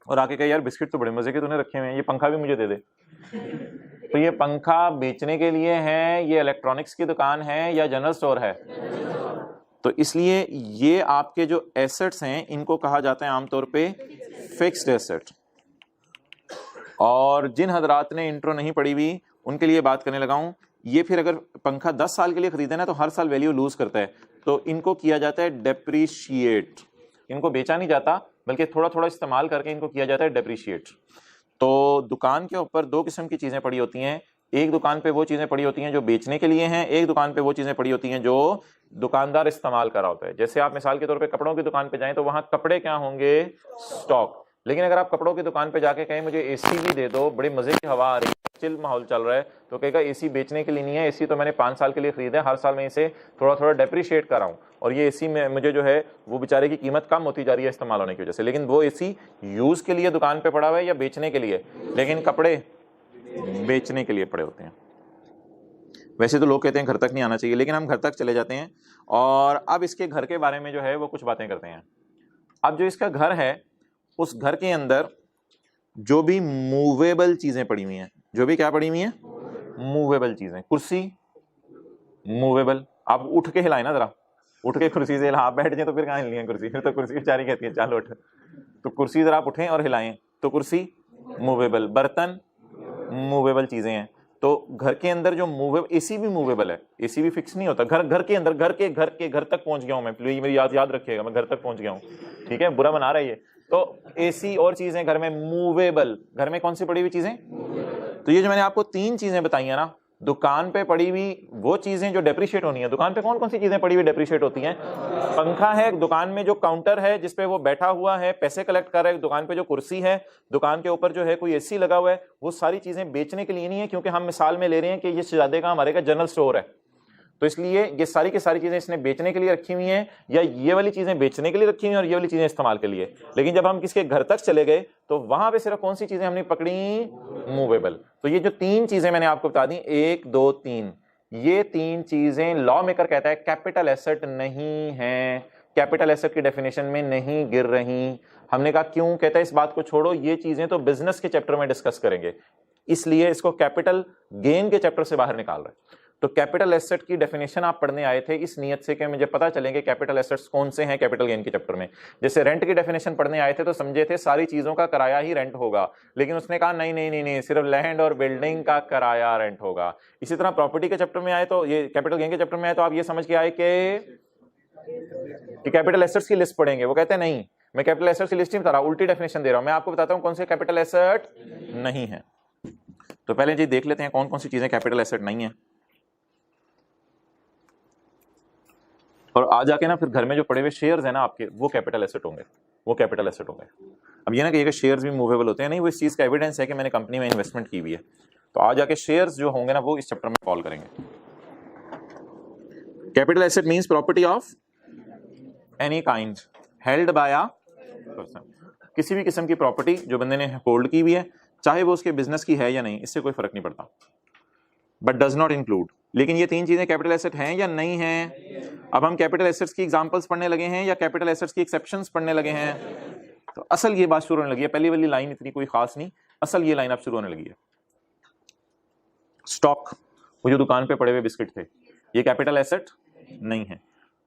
और आके कहे यार बिस्किट तो बड़े मजे के तूने रखे हुए हैं, ये पंखा भी मुझे दे दे, तो ये पंखा बेचने के लिए है, ये इलेक्ट्रॉनिक्स की दुकान है या जनरल स्टोर है? तो इसलिए ये आपके जो एसेट्स हैं इनको कहा जाता है आमतौर पे फिक्स्ड एसेट। और जिन हजरात ने इंट्रो नहीं पढ़ी हुई उनके लिए बात करने लगा हूं, ये फिर अगर पंखा 10 साल के लिए खरीदे ना तो हर साल वैल्यू लूज करता है, तो इनको किया जाता है डेप्रीशिएट। इनको बेचा नहीं जाता बल्कि थोड़ा थोड़ा इस्तेमाल करके इनको किया जाता है डेप्रीशिएट। तो दुकान के ऊपर दो किस्म की चीजें पड़ी होती हैं, एक दुकान पे वो चीजें पड़ी होती हैं जो बेचने के लिए हैं, एक दुकान पे वो चीजें पड़ी होती हैं जो दुकानदार इस्तेमाल कर रहा होता है। जैसे आप मिसाल के तौर पे कपड़ों की दुकान पे जाएं तो वहां कपड़े क्या होंगे? स्टॉक। लेकिन अगर आप कपड़ों की दुकान पे जाके कहें मुझे एसी भी दे दो, बड़ी मजे की हवा आ रही है, चिल माहौल चल रहा है, तो कहेगा एसी बेचने के लिए नहीं है, एसी तो मैंने 5 साल के लिए खरीदा है, हर साल मैं इसे थोड़ा थोड़ा डेप्रीशिएट कर रहा हूँ, और ये एसी में मुझे जो है वो बेचारे की कीमत कम होती जा रही है इस्तेमाल होने की वजह से। लेकिन वो एसी यूज के लिए दुकान पे पड़ा हुआ है या बेचने के लिए? लेकिन कपड़े बेचने के लिए पड़े होते हैं। वैसे तो लोग कहते हैं घर तक नहीं आना चाहिए, लेकिन हम घर तक चले जाते हैं। और अब इसके घर के बारे में जो है वो कुछ बातें करते हैं। अब जो इसका घर है, उस घर के अंदर जो भी मूवेबल चीजें पड़ी हुई हैं, जो भी क्या पड़ी हुई हैं? मूवेबल चीजें। कुर्सी मूवेबल, आप उठ के हिलाए ना, जरा उठ के कुर्सी से हिला, आप बैठ जाए तो फिर कहाँ हिलनी है कुर्सी, फिर तो कुर्सी बेचारी कहती है चल उठ। तो कुर्सी जरा आप उठें और हिलाएं तो कुर्सी मूवेबल। बर्तन मूवेबल चीजें हैं। तो घर के अंदर जो मूवेबल, एसी भी मूवेबल है, एसी भी फिक्स नहीं होता। घर के अंदर, घर तक पहुंच गया हूं मैं, प्लीज मेरी याद रखिएगा, मैं घर तक पहुंच गया हूं, ठीक है, बुरा बना रहा है ये। तो एसी और चीजें घर में मूवेबल। घर में कौन सी पड़ी हुई चीजें? तो ये जो मैंने आपको 3 चीजें बताई है ना, दुकान पे पड़ी हुई वो चीजें जो डेप्रीशिएट होनी है। दुकान पे कौन कौन सी चीजें पड़ी हुई डेप्रीशिएट होती हैं? पंखा है दुकान में, जो काउंटर है जिसपे वो बैठा हुआ है पैसे कलेक्ट कर रहा है, दुकान पे जो कुर्सी है, दुकान के ऊपर जो है कोई एसी लगा हुआ है, वो सारी चीजें बेचने के लिए नहीं है, क्योंकि हम मिसाल में ले रहे हैं कि ये शहजादे का हमारे का जनरल स्टोर है, तो इसलिए ये सारी की सारी चीजें इसने बेचने के लिए रखी हुई हैं, या ये वाली चीजें बेचने के लिए रखी हुई हैं और ये वाली चीजें इस्तेमाल के लिए। लेकिन जब हम किसके घर तक चले गए तो वहां पे सिर्फ कौन सी चीजें हमने पकड़ी? मूवेबल। तो ये जो 3 चीजें मैंने आपको बता दी, 1 2 3, ये 3 चीजें लॉ मेकर कहता है कैपिटल एसेट नहीं है, कैपिटल एसेट की डेफिनेशन में नहीं गिर रही। हमने कहा क्यों? कहता है इस बात को छोड़ो, ये चीजें तो बिजनेस के चैप्टर में डिस्कस करेंगे, इसलिए इसको कैपिटल गेन के चैप्टर से बाहर निकाल रहे हैं। तो कैपिटल एसेट की डेफिनेशन आप पढ़ने आए थे इस नियत से कि मुझे पता चलेंगे कैपिटल एसेट्स कौन से हैं कैपिटल गेन के चैप्टर में। जैसे रेंट की डेफिनेशन पढ़ने आए थे तो समझे थे सारी चीजों का किराया ही रेंट होगा, लेकिन उसने कहा नहीं नहीं नहीं नहीं, सिर्फ लैंड और बिल्डिंग का किराया रेंट होगा। इसी तरह प्रॉपर्टी के चैप्टर में आए तो, ये कैपिटल गेन के चैप्टर में आए तो आप ये समझ के आए कि कैपिटल एसेट्स की लिस्ट पढ़ेंगे। वो कहते हैं नहीं, मैं कैपिटल एसेट्स की लिस्ट नहीं बता रहा, उल्टी डेफिनेशन दे रहा हूं। मैं आपको बताता हूं कौन से कैपिटल एसेट नहीं है। तो पहले जी देख लेते हैं कौन कौन सी चीजें कैपिटल एसेट नहीं है, और आ जाके ना फिर घर में जो पड़े हुए शेयर्स है ना आपके, वो कैपिटल एसेट होंगे, वो कैपिटल एसेट होंगे। अब ये ना कि शेयर्स भी मूवेबल होते हैं, नहीं, वो इस चीज का एविडेंस है कि मैंने कंपनी में इन्वेस्टमेंट की हुई है। तो आ जाके शेयर्स जो होंगे ना वो इस चैप्टर में कॉल करेंगे। Capital asset means property of any kind held by a person. किसी भी किस्म की प्रॉपर्टी जो बंदे ने होल्ड की हुई है, चाहे वो उसके बिजनेस की है या नहीं, इससे कोई फर्क नहीं पड़ता, बट डज नॉट इंक्लूड। लेकिन ये 3 चीजें कैपिटल एसेट हैं या नहीं हैं? अब हम कैपिटल एसेट्स की एग्जांपल्स पढ़ने लगे हैं या कैपिटल एसेट्स की एक्सेप्शंस पढ़ने लगे हैं? तो असल ये बात शुरू होने लगी है। पहली वाली लाइन इतनी कोई खास नहीं, असल ये लाइन अब शुरू होने लगी है। स्टॉक, वो जो दुकान पे पड़े हुए बिस्किट थे, ये कैपिटल एसेट नहीं है।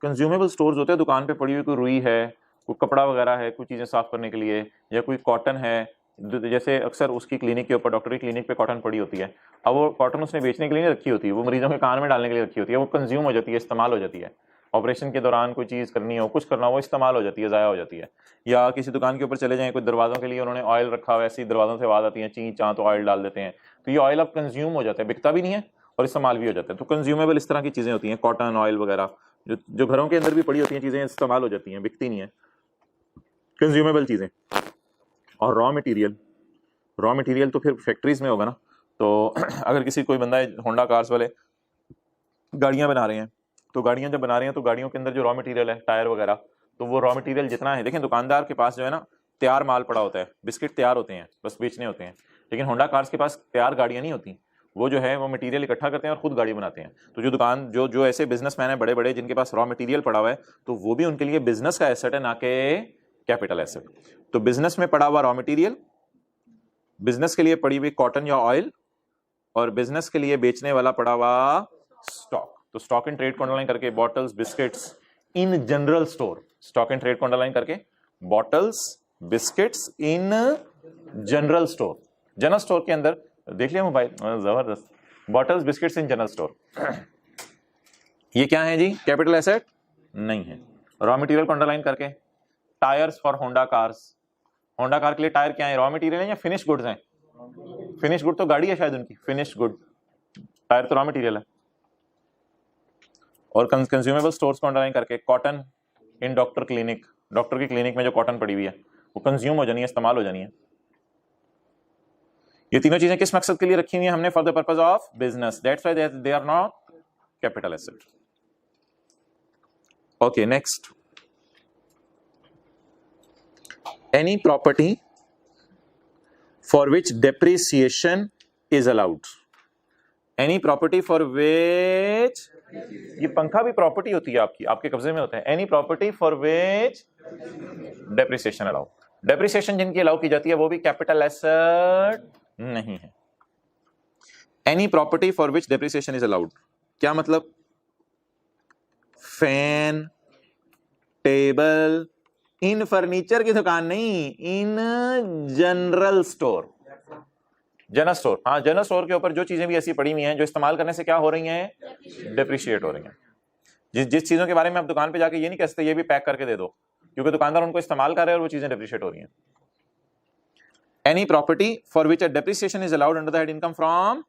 कंज्यूमेबल स्टोर्स होते हैं, दुकान पे पड़ी हुई कोई रुई है, कोई कपड़ा वगैरह है, कोई चीजें साफ करने के लिए, या कोई कॉटन है, जैसे अक्सर उसकी क्लिनिक के ऊपर, डॉक्टर की क्लिनिक पे कॉटन पड़ी होती है। अब वो कॉटन उसने बेचने के लिए नहीं रखी होती है, वो मरीजों के कान में डालने के लिए रखी होती है, वो कंज्यूम हो जाती है, इस्तेमाल हो जाती है। ऑपरेशन के दौरान कोई चीज़ करनी हो, कुछ करना हो, वो इस्तेमाल हो जाती है, ज़ाया हो जाती है। या किसी दुकान के ऊपर चले जाएं, कोई दरवाज़ों के लिए उन्होंने ऑयल रखा हुआ है, ऐसी दरवाज़ों से आवाज़ आती है ची चाँ, तो ऑयल डाल देते हैं, तो ये ऑयल अब कंज्यूम हो जाता है, बिकता भी नहीं है और इस्तेमाल भी हो जाता है। तो कंज्यूमेबल इस तरह की चीज़ें होती हैं, कॉटन ऑयल वगैरह जो घरों के अंदर भी पड़ी होती हैं चीज़ें, इस्तेमाल हो जाती हैं, बिकती नहीं है, कंज्यूमेबल चीज़ें। और रॉ मटेरियल तो फिर फैक्ट्रीज में होगा ना। तो अगर किसी कोई बंदा है, होंडा कार्स वाले गाड़ियां बना रहे हैं, तो गाड़ियां जब बना रहे हैं तो गाड़ियों के अंदर जो रॉ मटेरियल है, टायर वगैरह, तो वो रॉ मटेरियल जितना है, देखें दुकानदार के पास जो है ना तैयार माल पड़ा होता है, बिस्किट तैयार होते हैं, बस बेचने होते हैं। लेकिन होंडा कार्स के पास तैयार गाड़ियां नहीं होती, वो जो है वो मटेरियल इकट्ठा करते हैं और खुद गाड़ी बनाते हैं। तो जो दुकान जो ऐसे बिजनेसमैन है बड़े बड़े, जिनके पास रॉ मटेरियल पड़ा हुआ है, तो वो भी उनके लिए बिजनेस का एसेट है, ना कि कैपिटल एसेट। तो बिजनेस में पड़ा हुआ रॉ मटेरियल, बिजनेस के लिए पड़ी हुई कॉटन या ऑयल, और बिजनेस के लिए बेचने वाला पड़ा हुआ स्टॉक। तो स्टॉक इन ट्रेड को अंडरलाइन करके bottles biscuits in general store, stock in trade को अंडरलाइन करके bottles biscuits in general store, general store के अंदर देख लिया मोबाइल, जबरदस्त, bottles biscuits in general store. ये क्या है जी? कैपिटल एसेट नहीं है। रॉ मटेरियल को अंडरलाइन करके tyres for Honda cars, Honda car के लिए टायर क्या है? रॉ मटेरियल है या फिनिश गुड्स हैं? फिनिश गुड तो गाड़ी है शायद उनकी, फिनिश गुड, टायर तो रॉ मटेरियल है। और कंज्यूमेबल स्टोर्स को अंडरलाइन करके cotton in doctor clinic, doctor की क्लिनिक में जो कॉटन पड़ी हुई है वो कंज्यूम हो जानी है, इस्तेमाल हो जानी है। ये तीनों चीजें किस मकसद के लिए रखी हुई है हमने? For the purpose of business, that's why they are not capital asset. Okay, next, any property for which depreciation is allowed, any property for which, ये पंखा भी प्रॉपर्टी होती है आपकी, आपके कब्जे में होता है। any property for which depreciation allowed, depreciation जिनकी अलाउ की जाती है वो भी कैपिटल एसेट नहीं है। any property for which depreciation is allowed, क्या मतलब? फैन, टेबल, इन फर्नीचर की दुकान नहीं, in general store, general store, हाँ जनरल स्टोर के ऊपर जो चीजें भी ऐसी पड़ी हुई हैं जो इस्तेमाल करने से क्या हो रही हैं? डिप्रिशिएट हो रही हैं। जिस चीजों के बारे में आप दुकान पे जाके ये नहीं कह सकते ये भी पैक करके दे दो, क्योंकि दुकानदार उनको इस्तेमाल कर रहे हैं और वो चीजें डिप्रिशिएट हो रही हैं। Any property for which a depreciation is allowed under the head income from,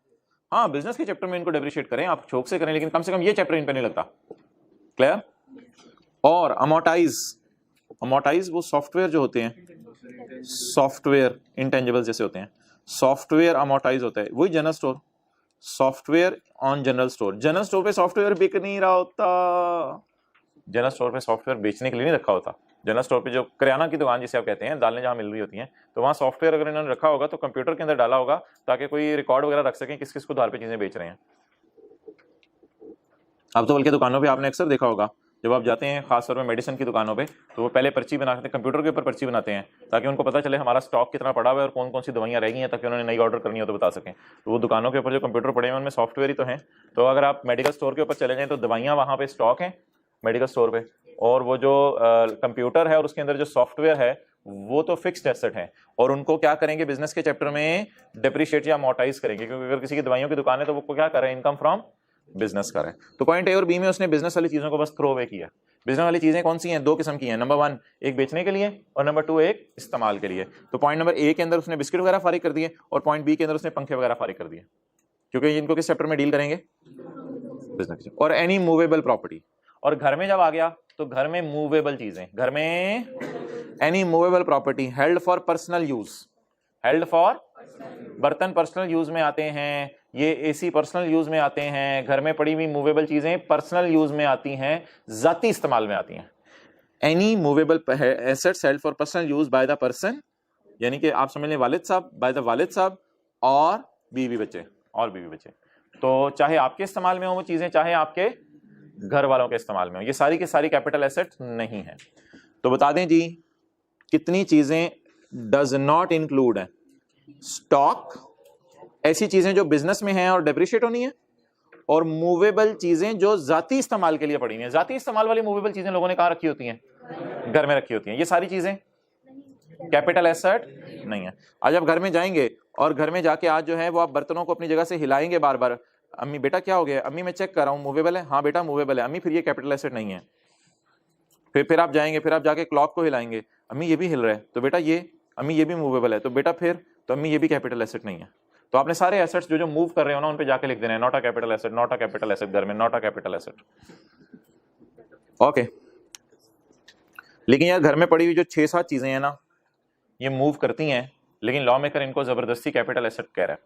हाँ बिजनेस के चैप्टर में इनको डेप्रिशिएट करें, आप शौक से करें, लेकिन कम से कम ये चैप्टर इन पे नहीं लगता। क्लियर? और अमोर्टाइज वो सॉफ्टवेयर जो होते हैं, सॉफ्टवेयर इंटेंजिबल जैसे होते हैं, सॉफ्टवेयर अमोर्टाइज होता है, वही general store, software on general store. General store पे सॉफ्टवेयर बिक नहीं रहा होता, जनरल स्टोर पे सॉफ्टवेयर बेचने के लिए नहीं रखा होता। जनरल स्टोर पे जो किराना की दुकान जिसे आप कहते हैं, दालें जहां मिल रही होती हैं, तो वहां सॉफ्टवेयर अगर इन्होंने रखा होगा तो कंप्यूटर के अंदर डाला होगा ताकि कोई रिकॉर्ड वगैरह रख सकें किस किस को आधार पे चीजें बेच रहे हैं। अब तो बल्कि दुकानों पे आपने अक्सर देखा होगा, जब आप जाते हैं खासतौर में मेडिसिन की दुकानों पे, तो वो पहले पर्ची बनाते हैं, कंप्यूटर के ऊपर पर्ची बनाते हैं ताकि उनको पता चले हमारा स्टॉक कितना पड़ा हुआ है और कौन कौन सी दवाइयां रह गई हैं, ताकि उन्होंने नई ऑर्डर करनी हो तो बता सकें। तो वो दुकानों के ऊपर जो कंप्यूटर पड़े हैं उनमें सॉफ्टवेयर ही तो हैं। तो अगर आप मेडिकल स्टोर के ऊपर चले जाएं तो दवाइयाँ वहाँ पे स्टॉक हैं मेडिकल स्टोर पे, और वो जो कंप्यूटर है और उसके अंदर जो सॉफ्टवेयर है वो तो फिक्स्ड एसेट है, और उनको क्या करेंगे बिजनेस के चैप्टर में डेप्रिशिएट या अमोर्टाइज करेंगे, क्योंकि अगर किसी की दवाइयों की दुकान है तो वो क्या कर रहे हैं? इनकम फ्रॉम बिजनेस कर रहे हैं। तो पॉइंट ए और बी में उसने बिजनेस वाली चीजों को बस थ्रो अवे किया। बिजनेस वाली चीजें कौन सी हैं? दो किस्म की हैं, नंबर 1 एक बेचने के लिए और नंबर 2 एक इस्तेमाल के लिए। तो पॉइंट नंबर ए के अंदर उसने बिस्किट वगैरह फारिग कर दिए और पॉइंट बी के अंदर उसने पंखे वगैरह फारिग कर दिए, क्योंकि इनको किस चैप्टर में डील करेंगे? बिजनेस। और एनी मूवेबल प्रॉपर्टी, और घर में जब आ गया तो घर में मूवेबल चीजें, घर में any movable property held for personal use, held for, बर्तन पर्सनल यूज में आते हैं, ये एसी पर्सनल यूज में आते हैं, घर में पड़ी हुई मूवेबल चीजें पर्सनल यूज में आती हैं, जाती इस्तेमाल में आती हैं। Any movable assets held for personal use by the person, यानी कि आप समझ लें वालिद साहब, बाय द वालिद साहब और बीवी बच्चे, और बीवी बच्चे, तो चाहे आपके इस्तेमाल में हो वो चीजें, चाहे आपके घर वालों के इस्तेमाल में हो, ये सारी की सारी कैपिटल एसेट नहीं है। तो बता दें जी कितनी चीजें डज नॉट इंक्लूड है? स्टॉक, ऐसी चीजें जो बिजनेस में हैं और डेप्रिशिएट होनी है, और मूवेबल चीजें जो जाती इस्तेमाल के लिए पड़ी हुई हैं। जाती इस्तेमाल वाली मूवेबल चीजें लोगों ने कहां रखी होती हैं? घर में रखी होती हैं। ये सारी चीजें कैपिटल एसेट नहीं है। आज आप घर में जाएंगे और घर में जाके आज जो है वो आप बर्तनों को अपनी जगह से हिलाएंगे बार बार, अम्मी बेटा क्या हो गया? अम्मी मैं चेक कर रहा हूं मूवेबल है, हाँ बेटा मूवेबल है। अम्मी फिर ये कैपिटल एसेट नहीं है, फिर आप जाएंगे, फिर आप जाके क्लॉक को हिलाएंगे, अम्मी ये भी हिल रहा है, तो बेटा ये, अम्मी ये भी मूवेबल है, तो बेटा फिर, तो अम्मी ये भी कैपिटल एसेट नहीं है। तो आपने सारे एसेट्स जो जो मूव कर रहे हो ना उन पे जाके लिख देना है not a capital asset, not a capital asset, घर में not a capital asset. Okay, लेकिन यार घर में पड़ी हुई जो 6-7 चीजें हैं ना ये मूव करती हैं, लेकिन लॉ मेकर इनको जबरदस्ती कैपिटल एसेट कह रहा है।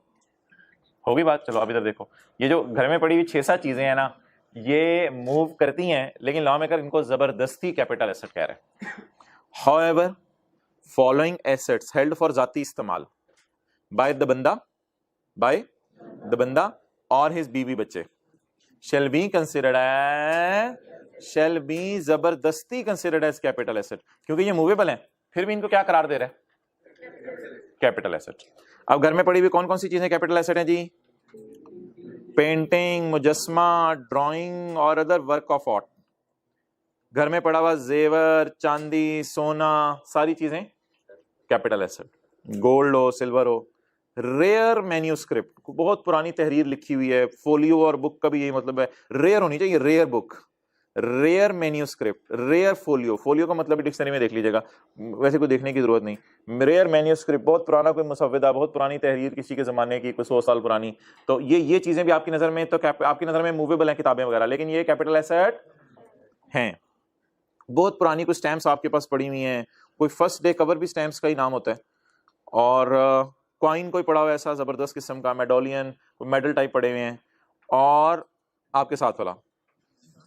होगी बात? चलो अब इधर देखो, ये जो घर में पड़ी हुई 6-7 चीजें हैं ना ये मूव करती हैं, लेकिन लॉ मेकर इनको जबरदस्ती कैपिटल एसेट कह रहा है। However following assets held for जाती इस्तेमाल बाय द बंदा और हिज बीवी बच्चे shall be जबरदस्ती कंसिडर्ड एज कैपिटल एसेट, क्योंकि ये मूवेबल है फिर भी इनको क्या करार दे रहा है? Capital asset. अब घर में पड़ी हुई कौन कौन सी चीजें कैपिटल एसेट हैं जी? पेंटिंग, मुजस्मा, ड्राइंग और अदर वर्क ऑफ आर्ट। घर में पड़ा हुआ जेवर, चांदी, सोना, सारी चीजें कैपिटल एसेट। गोल्ड हो, सिल्वर हो। रेयर मैन्यूस्क्रिप्ट, बहुत पुरानी तहरीर लिखी हुई है, फोलियो और बुक का भी यही मतलब है, रेयर होनी चाहिए, rare book, rare manuscript, rare folio, folio का मतलब डिक्शनरी में देख लीजिएगा, वैसे कोई देखने की जरूरत नहीं। रेयर मैन्यूस्क्रिप्ट, बहुत पुराना कोई मुसव्विदा, बहुत पुरानी तहरीर किसी के जमाने की, कोई 100 साल पुरानी, तो ये चीजें भी आपकी नजर में, तो आपकी नजर में मूवेबल है किताबें वगैरह, लेकिन ये कैपिटल एसेट हैं। बहुत पुरानी कुछ स्टैम्प्स आपके पास पड़ी हुई हैं, कोई फर्स्ट डे कवर भी स्टैम्प्स का ही नाम होता है, और कॉइन कोई पड़ा हुआ ऐसा जबरदस्त किस्म का, मेडोलियन, मेडल टाइप पड़े हुए हैं, और आपके साथ वाला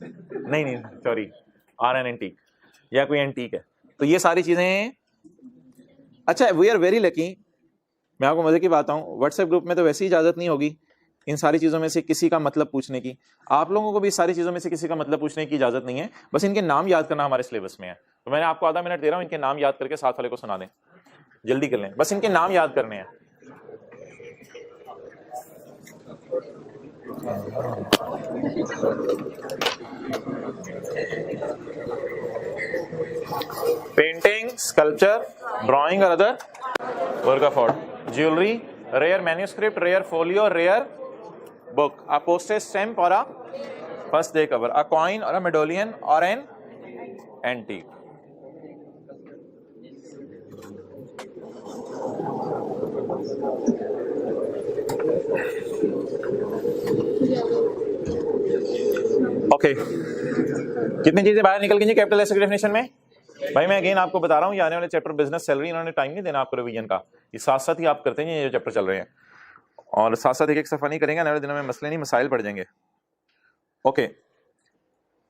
नहीं सॉरी आर एन एंटीक या कोई एंटीक है, तो ये सारी चीजें। अच्छा, वी आर वेरी लकी, मैं आपको मजे की बात हूँ, व्हाट्सएप ग्रुप में तो वैसे ही इजाजत नहीं होगी इन सारी चीजों में से किसी का मतलब पूछने की, आप लोगों को भी सारी चीजों में से किसी का मतलब पूछने की इजाजत नहीं है, बस इनके नाम याद करना हमारे सिलेबस में है। तो मैंने आपको आधा मिनट दे रहा हूँ, इनके नाम याद करके साथ वाले को सुना दें, जल्दी कर लें, बस इनके नाम याद करने हैं। पेंटिंग, स्कल्पचर, ड्राइंग और other work of art, jewellery, rare manuscript, rare folio, rare book, a postage stamp और a first day cover, a coin और अ मेडोलियन और एन एंटीक। ओके, कितनी चीजें बाहर निकल गई कैपिटल एसेट डेफिनेशन में? भाई मैं अगेन आपको बता रहा हूँ, ये आने वाले चैप्टर बिजनेस सैलरी इन्होंने टाइम नहीं देना आपको रिवीजन का, ये साथ साथ ही आप करते हैं, ये चैप्टर चल रहे हैं, और साथ साथ एक सफा नहीं करेंगे, आने वाले दिनों में मसले नहीं मसाइल पड़ जाएंगे। ओके,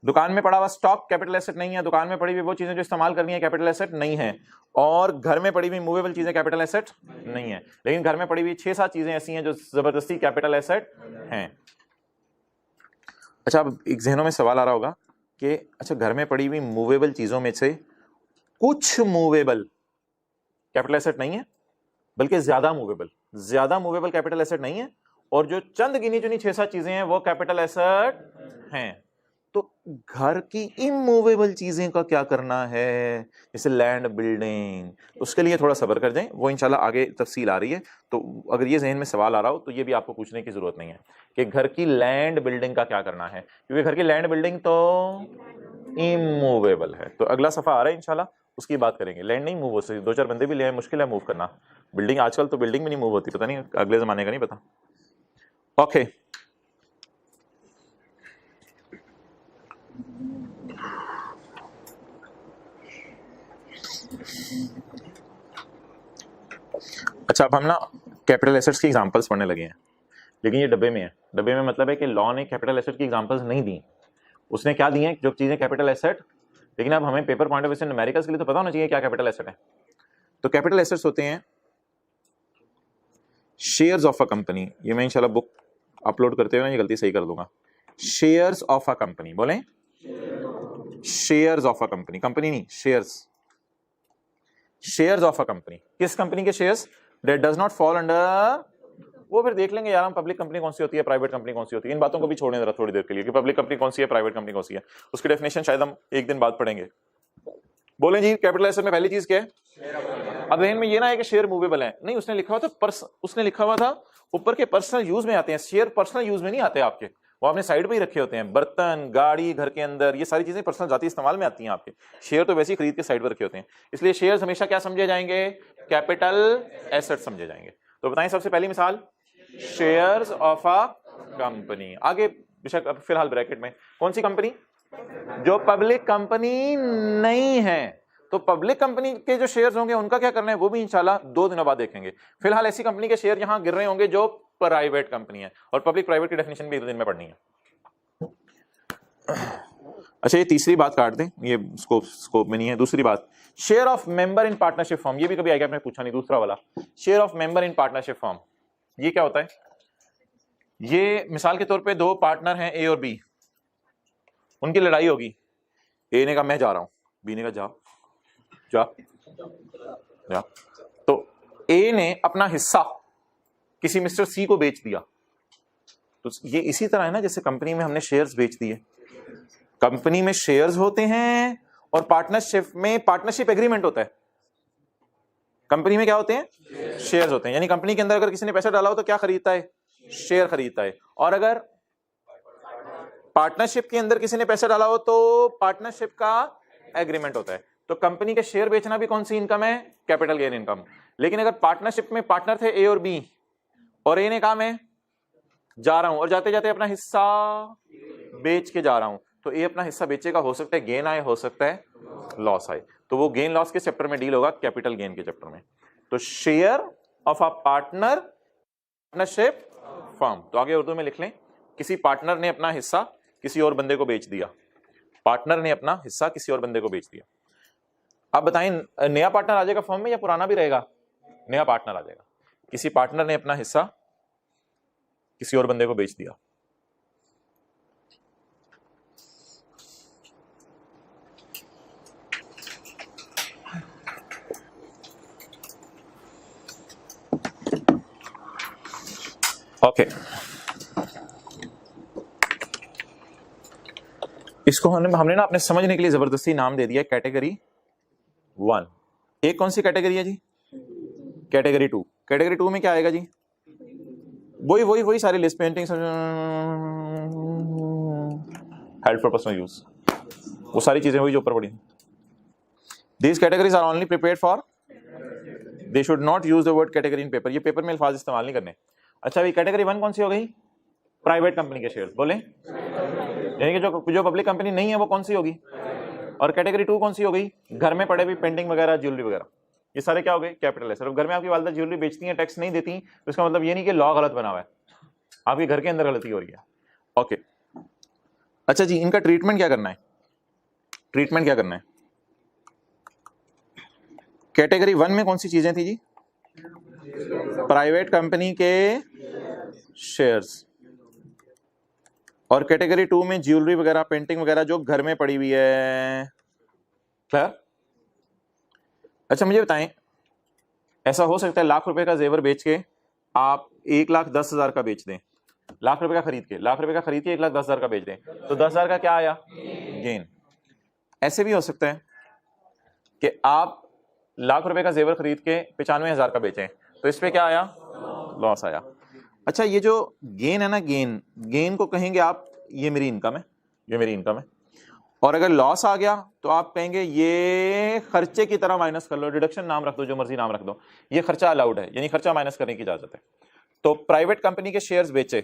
दुकान में पड़ा हुआ स्टॉक कैपिटल एसेट नहीं है, दुकान में पड़ी हुई वो चीजें जो इस्तेमाल करनी है कैपिटल एसेट नहीं है, और घर में पड़ी हुई मूवेबल चीजें कैपिटल एसेट नहीं है, लेकिन घर में पड़ी हुई 6-7 चीजें ऐसी हैं जो जबरदस्ती कैपिटल एसेट हैं। अच्छा, अब एक जहनों में सवाल आ रहा होगा कि अच्छा घर में पड़ी हुई मूवेबल चीजों में से कुछ मूवेबल कैपिटल एसेट नहीं है, बल्कि ज्यादा मूवेबल कैपिटल एसेट नहीं है, और जो चंद गिनी चुनी 6-7 चीजें हैं वो कैपिटल एसेट हैं। तो घर की इमूवेबल चीजें का क्या करना है, जैसे लैंड, बिल्डिंग, उसके लिए थोड़ा सब्र कर जाएं, वो इंशाल्लाह आगे तफसील आ रही है। तो अगर ये जहन में सवाल आ रहा हो तो ये भी आपको पूछने की जरूरत नहीं है कि घर की लैंड बिल्डिंग का क्या करना है, क्योंकि घर की लैंड बिल्डिंग तो इमूवेबल है। तो अगला सफा आ रहा है इंशाल्लाह, उसकी बात करेंगे। लैंड नहीं मूव हो सकती, 2-4 बंदे भी ले आए, मुश्किल है मूव करना। बिल्डिंग आजकल तो बिल्डिंग भी नहीं मूव होती, पता नहीं अगले जमाने का नहीं पता। ओके, अच्छा अब हम ना कैपिटल एसेट्स की एग्जांपल्स पढ़ने लगे हैं, लेकिन ये डब्बे में है। डब्बे में मतलब है कि लॉ ने कैपिटल एसेट की एग्जांपल्स नहीं दी, उसने क्या दी है जो चीजें कैपिटल एसेट, लेकिन अब हमें पेपर पॉइंट ऑफ व्यू से न्यूमेरिकल्स के लिए तो पता होना चाहिए क्या कैपिटल एसेट है। तो कैपिटल एसेट्स होते हैं शेयर्स ऑफ अ कंपनी, ये मैं इंशाल्लाह बुक अपलोड करते हुए ना ये गलती सही कर दूंगा। शेयर्स ऑफ अ कंपनी, बोलें shares of a company, company नहीं shares, shares of a company, किस कंपनी के shares, that does not fall under, वो फिर देख लेंगे यार हम पब्लिक कंपनी कौन सी होती है, प्राइवेट कंपनी कौन सी होती है, इन बातों को भी छोड़ने जरा थोड़ी देर के लिए कि पब्लिक कंपनी कौन सी है, प्राइवेट कंपनी कौन सी है, उसकी डेफिनेशन शायद हम एक दिन बाद पढ़ेंगे। बोलें जी कैपिटल एसेट में पहली चीज क्या है? अब ध्यान में ये ना है कि शेयर मूवेबल है, नहीं, उसने लिखा हुआ था उसने लिखा हुआ था ऊपर के पर्सनल यूज में आते हैं, शेयर पर्सनल यूज में नहीं आते आपके, वो आपने साइड पे ही रखे होते हैं, बर्तन, गाड़ी, घर के अंदर, ये सारी चीजें पर्सनल जाती इस्तेमाल में आती हैं आपके। शेयर तो वैसे ही खरीद के साइड पर रखे होते हैं, इसलिए शेयर्स हमेशा क्या समझे जाएंगे, कैपिटल एसेट समझे जाएंगे। तो बताएं सबसे पहली मिसाल, शेयर्स ऑफ अ कंपनी। आगे बेशक फिलहाल ब्रैकेट में कौन सी कंपनी, जो पब्लिक कंपनी नहीं है। तो पब्लिक कंपनी के जो शेयर्स होंगे उनका क्या करना है, वो भी इंशाल्लाह 2 दिनों बाद देखेंगे। फिलहाल ऐसी कंपनी के शेयर यहां गिर रहे होंगे जो प्राइवेट कंपनी है, और पब्लिक प्राइवेट की डेफिनेशन भी 1 दिन में पढ़नी है। अच्छा, ये तीसरी बात काट दें, ये स्कोप में नहीं है। दूसरी बात, share of member in partnership firm, ये भी कभी आएगा, आपने पूछा नहीं। दूसरा वाला, share of member in partnership firm, ये क्या होता है? ये मिसाल के तौर पे 2 पार्टनर हैं ए और बी, उनकी लड़ाई होगी। ए ने कहा मैं जा रहा हूं, बी ने कहा जा जा जा। तो ए ने अपना हिस्सा किसी मिस्टर सी को बेच दिया। तो ये इसी तरह है ना जैसे कंपनी में हमने शेयर्स बेच दिए। कंपनी में शेयर्स होते हैं और पार्टनरशिप में पार्टनरशिप एग्रीमेंट होता है। कंपनी में क्या होते हैं, शेयर्स होते हैं। यानी कंपनी के अंदर अगर किसी ने पैसा डाला हो तो क्या खरीदता है, शेयर खरीदता है। और अगर पार्टनरशिप के अंदर किसी ने पैसा डाला हो तो पार्टनरशिप का एग्रीमेंट होता है। तो कंपनी के शेयर बेचना भी कौन सी इनकम है, कैपिटल गेन इनकम। लेकिन अगर पार्टनरशिप में पार्टनर थे ए और बी, और ए ने कहा मैं जा रहा हूं, और जाते जाते अपना हिस्सा बेच के जा रहा हूं, तो ए अपना हिस्सा बेचेगा, हो सकता है गेन आए, हो सकता है लॉस आए। तो वो गेन लॉस के चैप्टर में डील होगा, कैपिटल गेन के चैप्टर में। तो share of a partnership firm, तो आगे उर्दू में लिख लें, किसी पार्टनर ने अपना हिस्सा किसी और बंदे को बेच दिया। पार्टनर ने अपना हिस्सा किसी और बंदे को बेच दिया। अब बताएं, नया पार्टनर आ जाएगा फर्म में या पुराना भी रहेगा? नया पार्टनर आ जाएगा। किसी पार्टनर ने अपना हिस्सा किसी और बंदे को बेच दिया। ओके, इसको हमने ना अपने समझने के लिए जबरदस्ती नाम दे दिया कैटेगरी 1। एक कौन सी कैटेगरी है जी, कैटेगरी 2। कैटेगरी 2 में क्या आएगा जी, वही सारी list, painting, held for personal use, वो सारी चीजें वही जो ऊपर पड़ी। These categories are only prepared for, they should not use the word category in paper. ये पेपर में अल्फाज इस्तेमाल नहीं करने। अच्छा, भाई कैटेगरी 1 कौन सी हो गई, प्राइवेट कंपनी के शेयर, बोले, यानी कि जो पब्लिक कंपनी नहीं है वो कौन सी होगी। और कैटेगरी 2 कौन सी हो गई, घर में पड़े भी पेंटिंग वगैरह, ज्वेलरी वगैरह, ये सारे क्या हो गए, कैपिटल है। सिर्फ घर में आपकी वालिदा ज्वेलरी बेचती हैं, टैक्स नहीं देती, तो इसका मतलब ये नहीं कि लॉ गलत बना हुआ है, आपके घर के अंदर गलती हो रही है। ओके, अच्छा जी, इनका ट्रीटमेंट क्या करना है, ट्रीटमेंट क्या करना है। कैटेगरी 1 में कौन सी चीजें थी जी, प्राइवेट कंपनी के शेयर्स। और कैटेगरी 2 में ज्वेलरी वगैरह, पेंटिंग वगैरह जो घर में पड़ी हुई है। क्लियर? अच्छा, मुझे बताएं, ऐसा हो सकता है ₹1,00,000 का जेवर बेच के आप 1,10,000 का बेच दें, ₹1,00,000 का खरीद के, ₹1,10,000 का बेच दें, तो 10,000 का क्या आया, गेन। ऐसे भी हो सकता है कि आप ₹1,00,000 का जेवर खरीद के 95,000 का बेचें, तो इस पे क्या आया, लॉस आया। अच्छा, ये जो गेन है ना, गेन को कहेंगे आप ये मेरी इनकम है, ये मेरी इनकम है। और अगर लॉस आ गया तो आप कहेंगे ये खर्चे की तरह माइनस कर लो, डिडक्शन नाम रख दो, जो मर्जी नाम रख दो, ये खर्चा अलाउड है, यानी खर्चा माइनस करने की इजाजत है। तो प्राइवेट कंपनी के शेयर्स बेचे,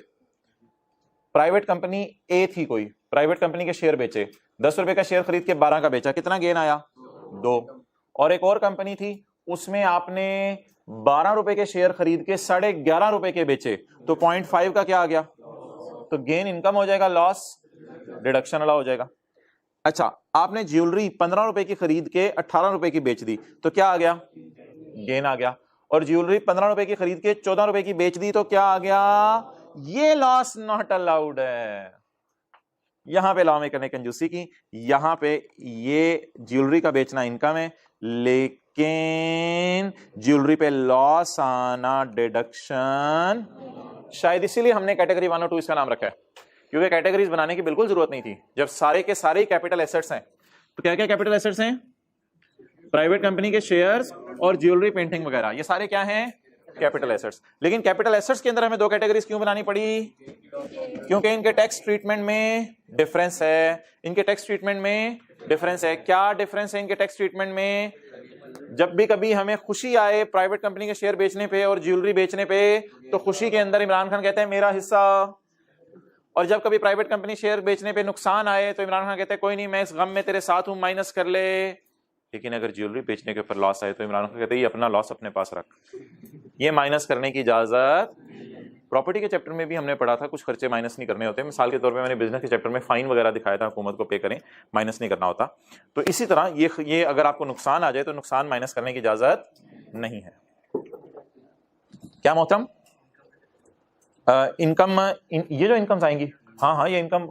प्राइवेट कंपनी ए थी कोई, प्राइवेट कंपनी के शेयर बेचे, ₹10 का शेयर खरीद के 12 का बेचा, कितना गेन आया, 2। और एक और कंपनी थी, उसमें आपने ₹12 के शेयर खरीद के ₹11.5 के बेचे, तो 0.5 का क्या आ गया, तो गेन इनकम हो जाएगा, लॉस डिडक्शन वाला हो जाएगा। अच्छा, आपने ज्वेलरी ₹15 की खरीद के ₹18 की बेच दी, तो क्या आ गया, गेन आ गया। और ज्वेलरी ₹15 की खरीद के ₹14 की बेच दी, तो क्या आ गया, ये लॉस नॉट अलाउड है। यहां पे लॉ में करने कंजूसी की, यहां पे ये ज्वेलरी का बेचना इनकम है, लेकिन ज्वेलरी पे लॉस आना डिडक्शन। शायद इसीलिए हमने कैटेगरी 1 और 2 इसका नाम रखा है, क्योंकि कैटेगरीज बनाने की बिल्कुल जरूरत नहीं थी। जब सारे के सारे कैपिटल एसेट्स हैं, तो क्या क्या कैपिटल एसेट्स हैं, प्राइवेट कंपनी के शेयर्स और ज्वेलरी, पेंटिंग वगैरह, ये सारे क्या हैं, कैपिटल एसेट्स। लेकिन कैपिटल एसेट्स के अंदर हमें 2 कैटेगरीज क्यों बनानी पड़ी, क्योंकि इनके टैक्स ट्रीटमेंट में डिफरेंस है। इनके टैक्स ट्रीटमेंट में डिफरेंस है। क्या डिफरेंस है इनके टैक्स ट्रीटमेंट में? जब भी कभी हमें खुशी आए प्राइवेट कंपनी के शेयर बेचने पे और ज्वेलरी बेचने पे, तो खुशी के अंदर इमरान खान कहते हैं मेरा हिस्सा, और जब कभी प्राइवेट कंपनी शेयर बेचने पे नुकसान आए तो इमरान खान कहते हैं कोई नहीं, मैं इस गम में तेरे साथ हूं, माइनस कर ले। लेकिन अगर ज्वेलरी बेचने के ऊपर लॉस आए तो इमरान खान कहते हैं ये अपना लॉस अपने पास रख, ये माइनस करने की इजाजत। प्रॉपर्टी के चैप्टर में भी हमने पढ़ा था कुछ खर्चे माइनस नहीं करने होते। मिसाल के तौर पे मैंने बिजनेस के चैप्टर में फाइन वगैरह दिखाया था, हुकूमत को पे करें, माइनस नहीं करना होता। तो इसी तरह ये अगर आपको नुकसान आ जाए तो नुकसान माइनस करने की इजाजत नहीं है। क्या मोहतरम? इनकम, ये जो इनकम्स आएंगी, हाँ ये इनकम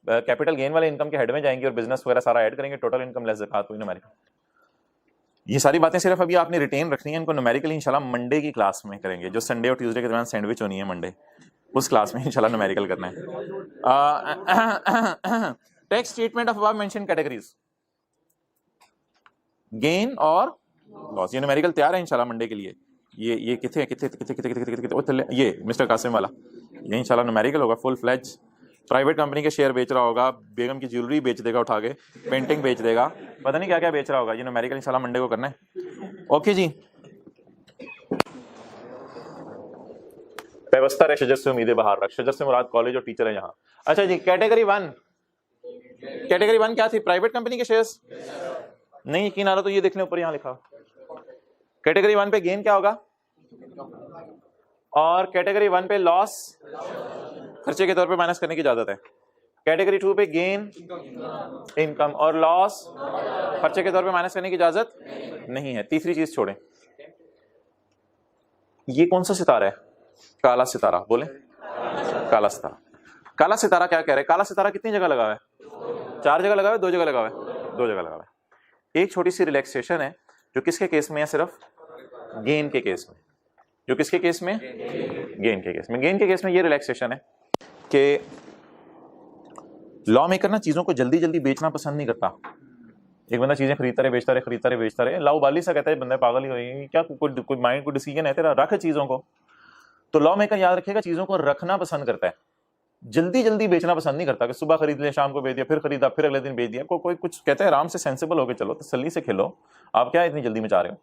कैपिटल गेन वाले इनकम के हेड में जाएंगी और बिजनेस वगैरह सारा ऐड करेंगे, टोटल इनकम लेस ज़कात हुई न्यूमेरिकल। ये सारी बातें सिर्फ अभी आपने रिटेन रखनी है, इनको न्यूमेरिकली इंशाल्लाह मंडे की क्लास में करेंगे, जो संडे और ट्यूसडे के दरमियान सैंडविच होनी है मंडे, उस क्लास में इंशाल्लाह न्यूमेरिकल करना है। Tax treatment of above mentioned categories, gain और लॉस, ये न्यूमेरिकल तैयार है इंशाल्लाह मंडे के लिए। ये कितने ये मिस्टर कासिम वाला, ये इंशाल्लाह न्यूमेरिकल होगा, फुल फ्लेज। प्राइवेट कंपनी के शेयर बेच रहा होगा, बेगम की ज्वेलरी बेच देगा उठा के, पेंटिंग बेच देगा, पता नहीं क्या क्या बेच रहा होगा, ये न्यूमेरिकल इंशाल्लाह मंडे को करना है। ओके जी। पेवस्ता है शजर से उम्मीदें बाहर रख, शजर से मुराद कॉलेज और टीचर है यहाँ। अच्छा जी, कैटेगरी वन, कैटेगरी वन क्या थी? प्राइवेट कंपनी के शेयर्स। नहीं यकीन आ रहा तो ये देख लें, ऊपर यहाँ लिखा। कैटेगरी वन पे गेन क्या होगा, और कैटेगरी वन पे लॉस खर्चे के तौर पे माइनस करने की इजाजत है। कैटेगरी टू पे गेन इनकम और लॉस खर्चे के तौर पे माइनस करने की इजाजत नहीं है। तीसरी चीज छोड़ें, ये कौन सा सितारा है? काला सितारा, बोले काला सितारा। काला सितारा क्या कह रहे हैं? काला सितारा कितनी जगह लगा हुआ है? 4 जगह लगा हुआ है, 2 जगह लगा हुआ है, 2 जगह लगा हुआ है। एक छोटी सी रिलैक्सेशन है जो किसके केस में है? सिर्फ गेन के केस में। जो किसके केस में? गेन के केस में। गेन के केस में ये रिलैक्सेशन है कि लॉ मेकर ना चीजों को जल्दी जल्दी बेचना पसंद नहीं करता। एक बंदा चीजें खरीदता रहे, बेचता रहे, खरीदता रहे, बेचता रहे, लाउबाली सा कहता है बंदा पागल ही हो, क्या कोई माइंड को डिसीजन है तेरा, रख चीजों को। तो लॉ मेकर याद रखेगा चीजों को रखना पसंद करता है, जल्दी जल्दी बेचना पसंद नहीं करता कि सुबह खरीद लिया, शाम को बेच दिया, फिर खरीदा, फिर अगले दिन बेच दिया। कोई कुछ कहता है आराम से सेंसिबल होकर चलो, तसल्ली से खेलो, आप क्या इतनी जल्दी मचा रहे हो।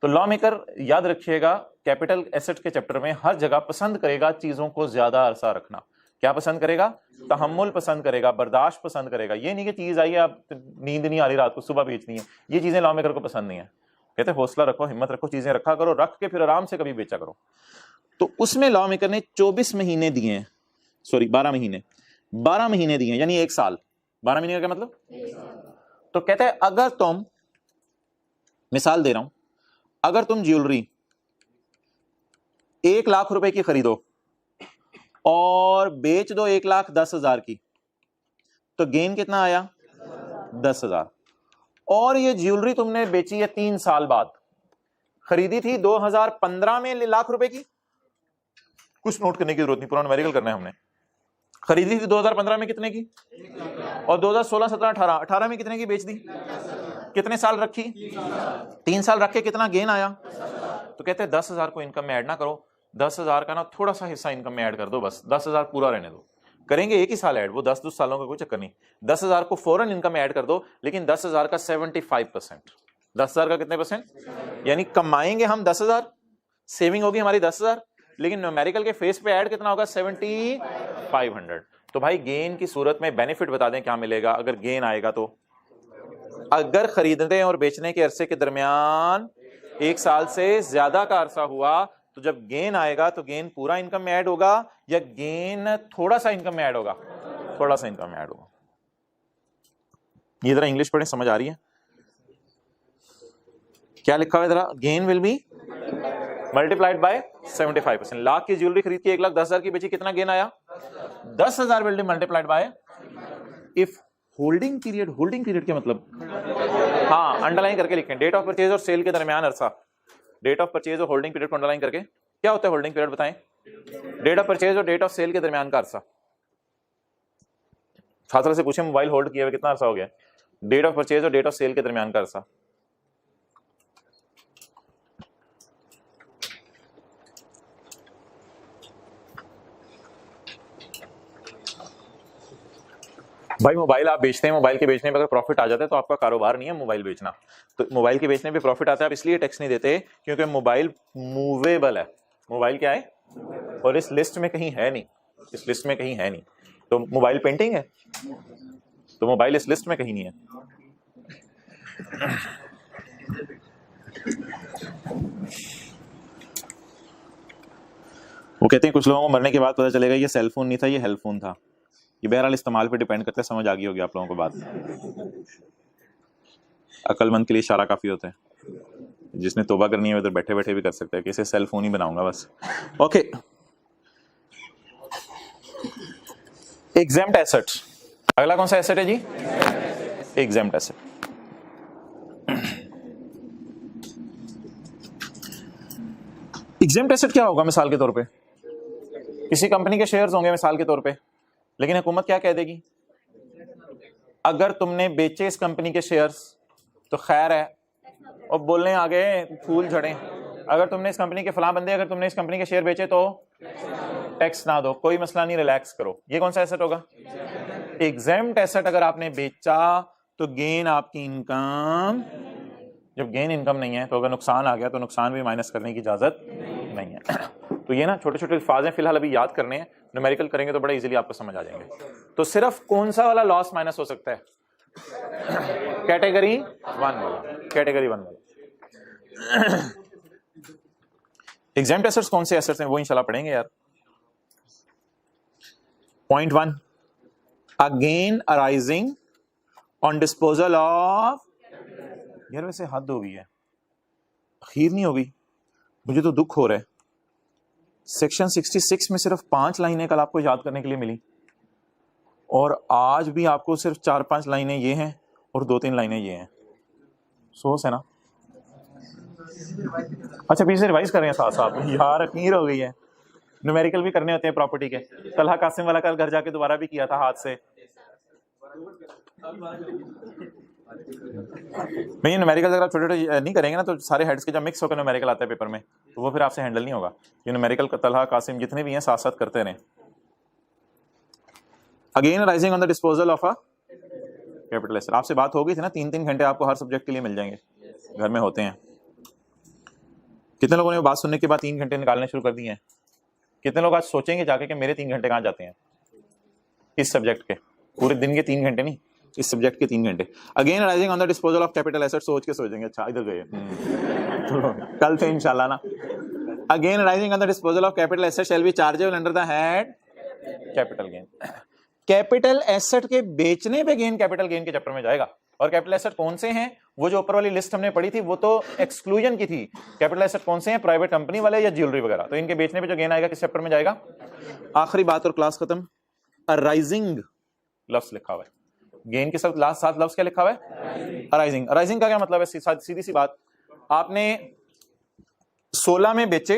तो लॉ मेकर याद रखिएगा कैपिटल एसेट के चैप्टर में हर जगह पसंद करेगा चीजों को ज्यादा अरसा रखना। क्या पसंद करेगा? तहम्मुल पसंद करेगा, बर्दाश्त पसंद करेगा। ये नहीं कि चीज आई है आप नींद नहीं आ रही रात को, सुबह बेचनी है, ये चीजें लॉ मेकर को पसंद नहीं है। कहते हौसला रखो, हिम्मत रखो, चीजें रखा करो, रख के फिर आराम से कभी बेचा करो। तो उसमें लॉ मेकर ने 24 महीने दिए हैं, सॉरी 12 महीने दिए हैं, यानी 1 साल। 12 महीने का क्या मतलब? तो कहते हैं अगर तुम, मिसाल दे रहा हूं, अगर तुम ज्वेलरी 1 लाख रुपए की खरीदो और बेच दो 1,10,000 की, तो गेन कितना आया? 10,000। और ये ज्वेलरी तुमने बेची है 3 साल बाद, खरीदी थी 2015 में लाख रुपए की, कुछ नोट करने की जरूरत नहीं, पूरा न्यूमेरिकल करना है हमने। खरीदी थी 2015 में कितने की, और 2016, 17, 18 में कितने की बेच दी? कितने साल रखी? 3 साल रख के कितना गेन आया? तो कहते हैं 10,000 को इनकम में ऐड ना करो, 10,000 का ना थोड़ा सा हिस्सा इनकम में ऐड कर दो, बस 10,000 पूरा रहने दो। करेंगे 1 ही साल ऐड, वो 10 सालों का कोई चक्कर नहीं। 10,000 को फौरन इनकम में ऐड कर दो, लेकिन 10,000 का 75%। 10,000 का कितने परसेंट? यानी कमाएंगे हम 10,000, सेविंग होगी हमारी 10,000, लेकिन न्यूमेरिकल के फेस पे ऐड कितना होगा? 7,500। तो भाई गेन की सूरत में बेनिफिट बता दें क्या मिलेगा अगर गेन आएगा। तो अगर खरीदने और बेचने के अरसे के दरमियान 1 साल से ज्यादा का अरसा हुआ, तो जब गेन आएगा तो गेन पूरा इनकम में ऐड होगा या गेन थोड़ा सा इनकम में ऐड होगा? थोड़ा सा इनकम में ऐड होगा। ये जरा इंग्लिश पढ़े, समझ आ रही है क्या लिखा हुआ है? जरा, gain will be multiplied by 75%। Lakh की ज्वेलरी खरीद के 1,10,000 की बेची, कितना गेन आया? 10,000 will be multiplied by if holding period. Holding period के मतलब, हाँ अंडरलाइन करके लिखें, डेट ऑफ परचेज और सेल के दरमियान अरसा। डेट ऑफ परचेज और होल्डिंग पीरियड को अंडरलाइन करके, क्या होता है होल्डिंग पीरियड बताएं? डेट ऑफ परचेज और डेट ऑफ सेल के दरमियान का अरसा। छात्र से पूछे मोबाइल होल्ड किए हुए कितना अरसा हो गया? डेट ऑफ परचेज और डेट ऑफ सेल के दरमियान का अरसा। भाई मोबाइल आप बेचते हैं, मोबाइल के बेचने पे अगर प्रॉफिट आ जाता है तो आपका कारोबार नहीं है मोबाइल बेचना। तो मोबाइल के बेचने पे प्रॉफिट आता है, आप इसलिए टैक्स नहीं देते क्योंकि मोबाइल मूवेबल है। मोबाइल क्या है, और इस लिस्ट में कहीं है नहीं, इस लिस्ट में कहीं है नहीं। तो मोबाइल पेंटिंग है, तो मोबाइल इस लिस्ट में कहीं नहीं है। वो कहते हैं कुछ लोगों को मरने के बाद पता चलेगा ये सेल फोन नहीं था, ये हेल्थ फोन था। ये बहरहाल इस्तेमाल पे डिपेंड करता है, समझ आ गई होगी आप लोगों को बात। अक्लमंद के लिए इशारा काफी होता है, जिसने तौबा करनी है उधर बैठे बैठे भी कर सकता है कि इसे सेल फोन ही बनाऊंगा बस। ओके, एग्जेम्प्ट एसेट्स, अगला कौन सा एसेट है जी? Exempt asset. एग्जेम्प्ट एसेट क्या होगा? मिसाल के तौर पे किसी कंपनी के शेयर्स होंगे मिसाल के तौर पे, लेकिन हुकूमत क्या कह देगी, अगर तुमने बेचे इस कंपनी के शेयर्स तो खैर है, और बोलने आगे फूल झड़े, अगर तुमने इस कंपनी के फलां बंदे, अगर तुमने इस कंपनी के शेयर बेचे तो टैक्स ना दो, कोई मसला नहीं, रिलैक्स करो। ये कौन सा एसेट होगा? Exempt asset. अगर आपने बेचा तो गेन आपकी इनकम, जब गेन इनकम नहीं है तो अगर नुकसान आ गया तो नुकसान भी माइनस करने की इजाजत नहीं है। तो ये ना छोटे छोटे अल्फाज हैं, फिलहाल अभी याद करने हैं, न्यूमेरिकल करेंगे तो बड़ा इजीली आपको समझ आ जाएंगे। तो सिर्फ कौन सा वाला लॉस माइनस हो सकता है? कैटेगरी 1 वाला, कैटेगरी 1 वाला। एग्जेम्प्ट एसेट्स कौन से एसेट्स हैं वो इंशाल्लाह पढ़ेंगे यार। Point 1, a gain arising on disposal of, यार वैसे हद हो गई है, अखीर नहीं हो गई, मुझे तो दुख हो रहा है। सेक्शन 66 में सिर्फ 5 लाइनें कल आपको याद करने के लिए मिली, और आज भी आपको सिर्फ 4-5 लाइनें ये हैं और 2-3 लाइनें ये हैं। सोच है ना? अच्छा पीछे रिवाइज कर रहे हैं साथ साथ, यार अखीर हो गई है। न्यूमेरिकल भी करने होते हैं प्रॉपर्टी के। तलहा कासिम वाला कल घर जाके दोबारा भी किया था हाथ से। नहीं, न्यूमेरिकल अगर आप छोटे छोटे नहीं करेंगे ना तो सारे हेड्स के जब मिक्स होकर न्यूमेरिकल आता है पेपर में तो वो फिर आपसे हैंडल नहीं होगा। ये न्यूमेरिकल तलहा कासिम जितने भी हैं साथ साथ करते रहें। Again rising on the disposal of a capital asset, आपसे बात हो गई थी ना, 3-3 घंटे आपको हर सब्जेक्ट के लिए मिल जाएंगे, घर में होते हैं। कितने लोगों ने बात सुनने के बाद 3 घंटे निकालने शुरू कर दिए हैं? कितने लोग आज सोचेंगे जाके कि मेरे 3 घंटे कहाँ जाते हैं इस सब्जेक्ट के? पूरे दिन के 3 घंटे नहीं, इस सब्जेक्ट के 3 घंटे। Again rising on the disposal of capital asset, सोच के सोचेंगे अच्छा इधर गए कल से इंशाल्लाह ना। Again rising on the disposal of capital asset shall be chargeable under the head capital gain. Capital asset के बेचने पे गेन कैपिटल गेन के चैप्टर में जाएगा। और कैपिटल एसेट कौन से हैं? वो जो ऊपर वाली लिस्ट हमने पढ़ी थी वो तो एक्सक्लूजन की थी। कैपिटल एसेट कौन से हैं? प्राइवेट कंपनी वाले या ज्वेलरी वगैरह। तो इनके बेचने पे जो गेन आएगा किस चैप्टर में जाएगा? आखिरी बात और क्लास खत्म। अराइजिंग लफ्ज लिखा हुआ है, गेन के साथ लास्ट 7 लफ्ज क्या लिखा हुआ है? अराइजिंग। अराइजिंग का क्या मतलब है? सीधी सी बात, आपने 16 में बेचे,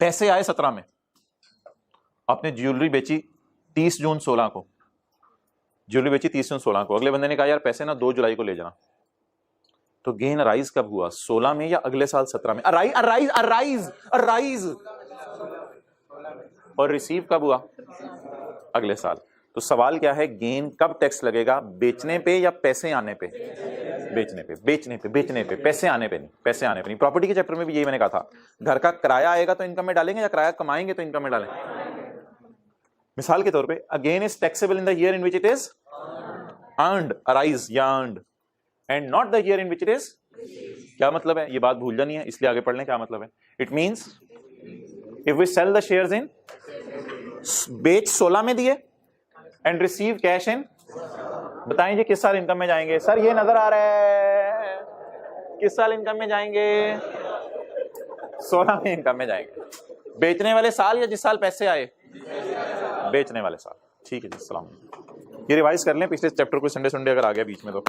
पैसे आए 17 में। आपने ज्वेलरी बेची 30 जून 16 को, ज्वेलरी बेची 30 जून 16 को, अगले बंदे ने कहा यार पैसे ना 2 जुलाई को ले जाना, तो गेन अराइज कब हुआ? 16 में या अगले साल 17 में? Arise arise arise arise. और रिसीव कब हुआ? अगले साल। तो सवाल क्या है, गेन कब टैक्स लगेगा? बेचने पे या पैसे आने पे? बेचने पे, बेचने पे, बेचने पे, पैसे आने पे नहीं, पैसे आने पे नहीं। प्रॉपर्टी के चैप्टर में भी यही मैंने कहा था, घर का किराया आएगा तो इनकम में डालेंगे या किराया कमाएंगे तो इनकम में डालेंगे। मिसाल के तौर पे again is taxable in the year in which it is earned, arise या earned, and not the year in which it is. क्या मतलब है? ये बात भूल जानी है, इसलिए आगे पढ़ लें क्या मतलब है। It means if we sell the shares in, बेच 16 में दिए एंड रिसीव कैश इन, बताएं जी किस साल इनकम में जाएंगे? सर ये नजर आ रहा है, किस साल इनकम में जाएंगे? 16 में इनकम में जाएंगे। बेचने वाले साल या जिस साल पैसे आए? बेचने वाले साल। ठीक है जी, सलाम। ये रिवाइज कर लें पिछले चैप्टर को, संडे अगर आ गया बीच में तो।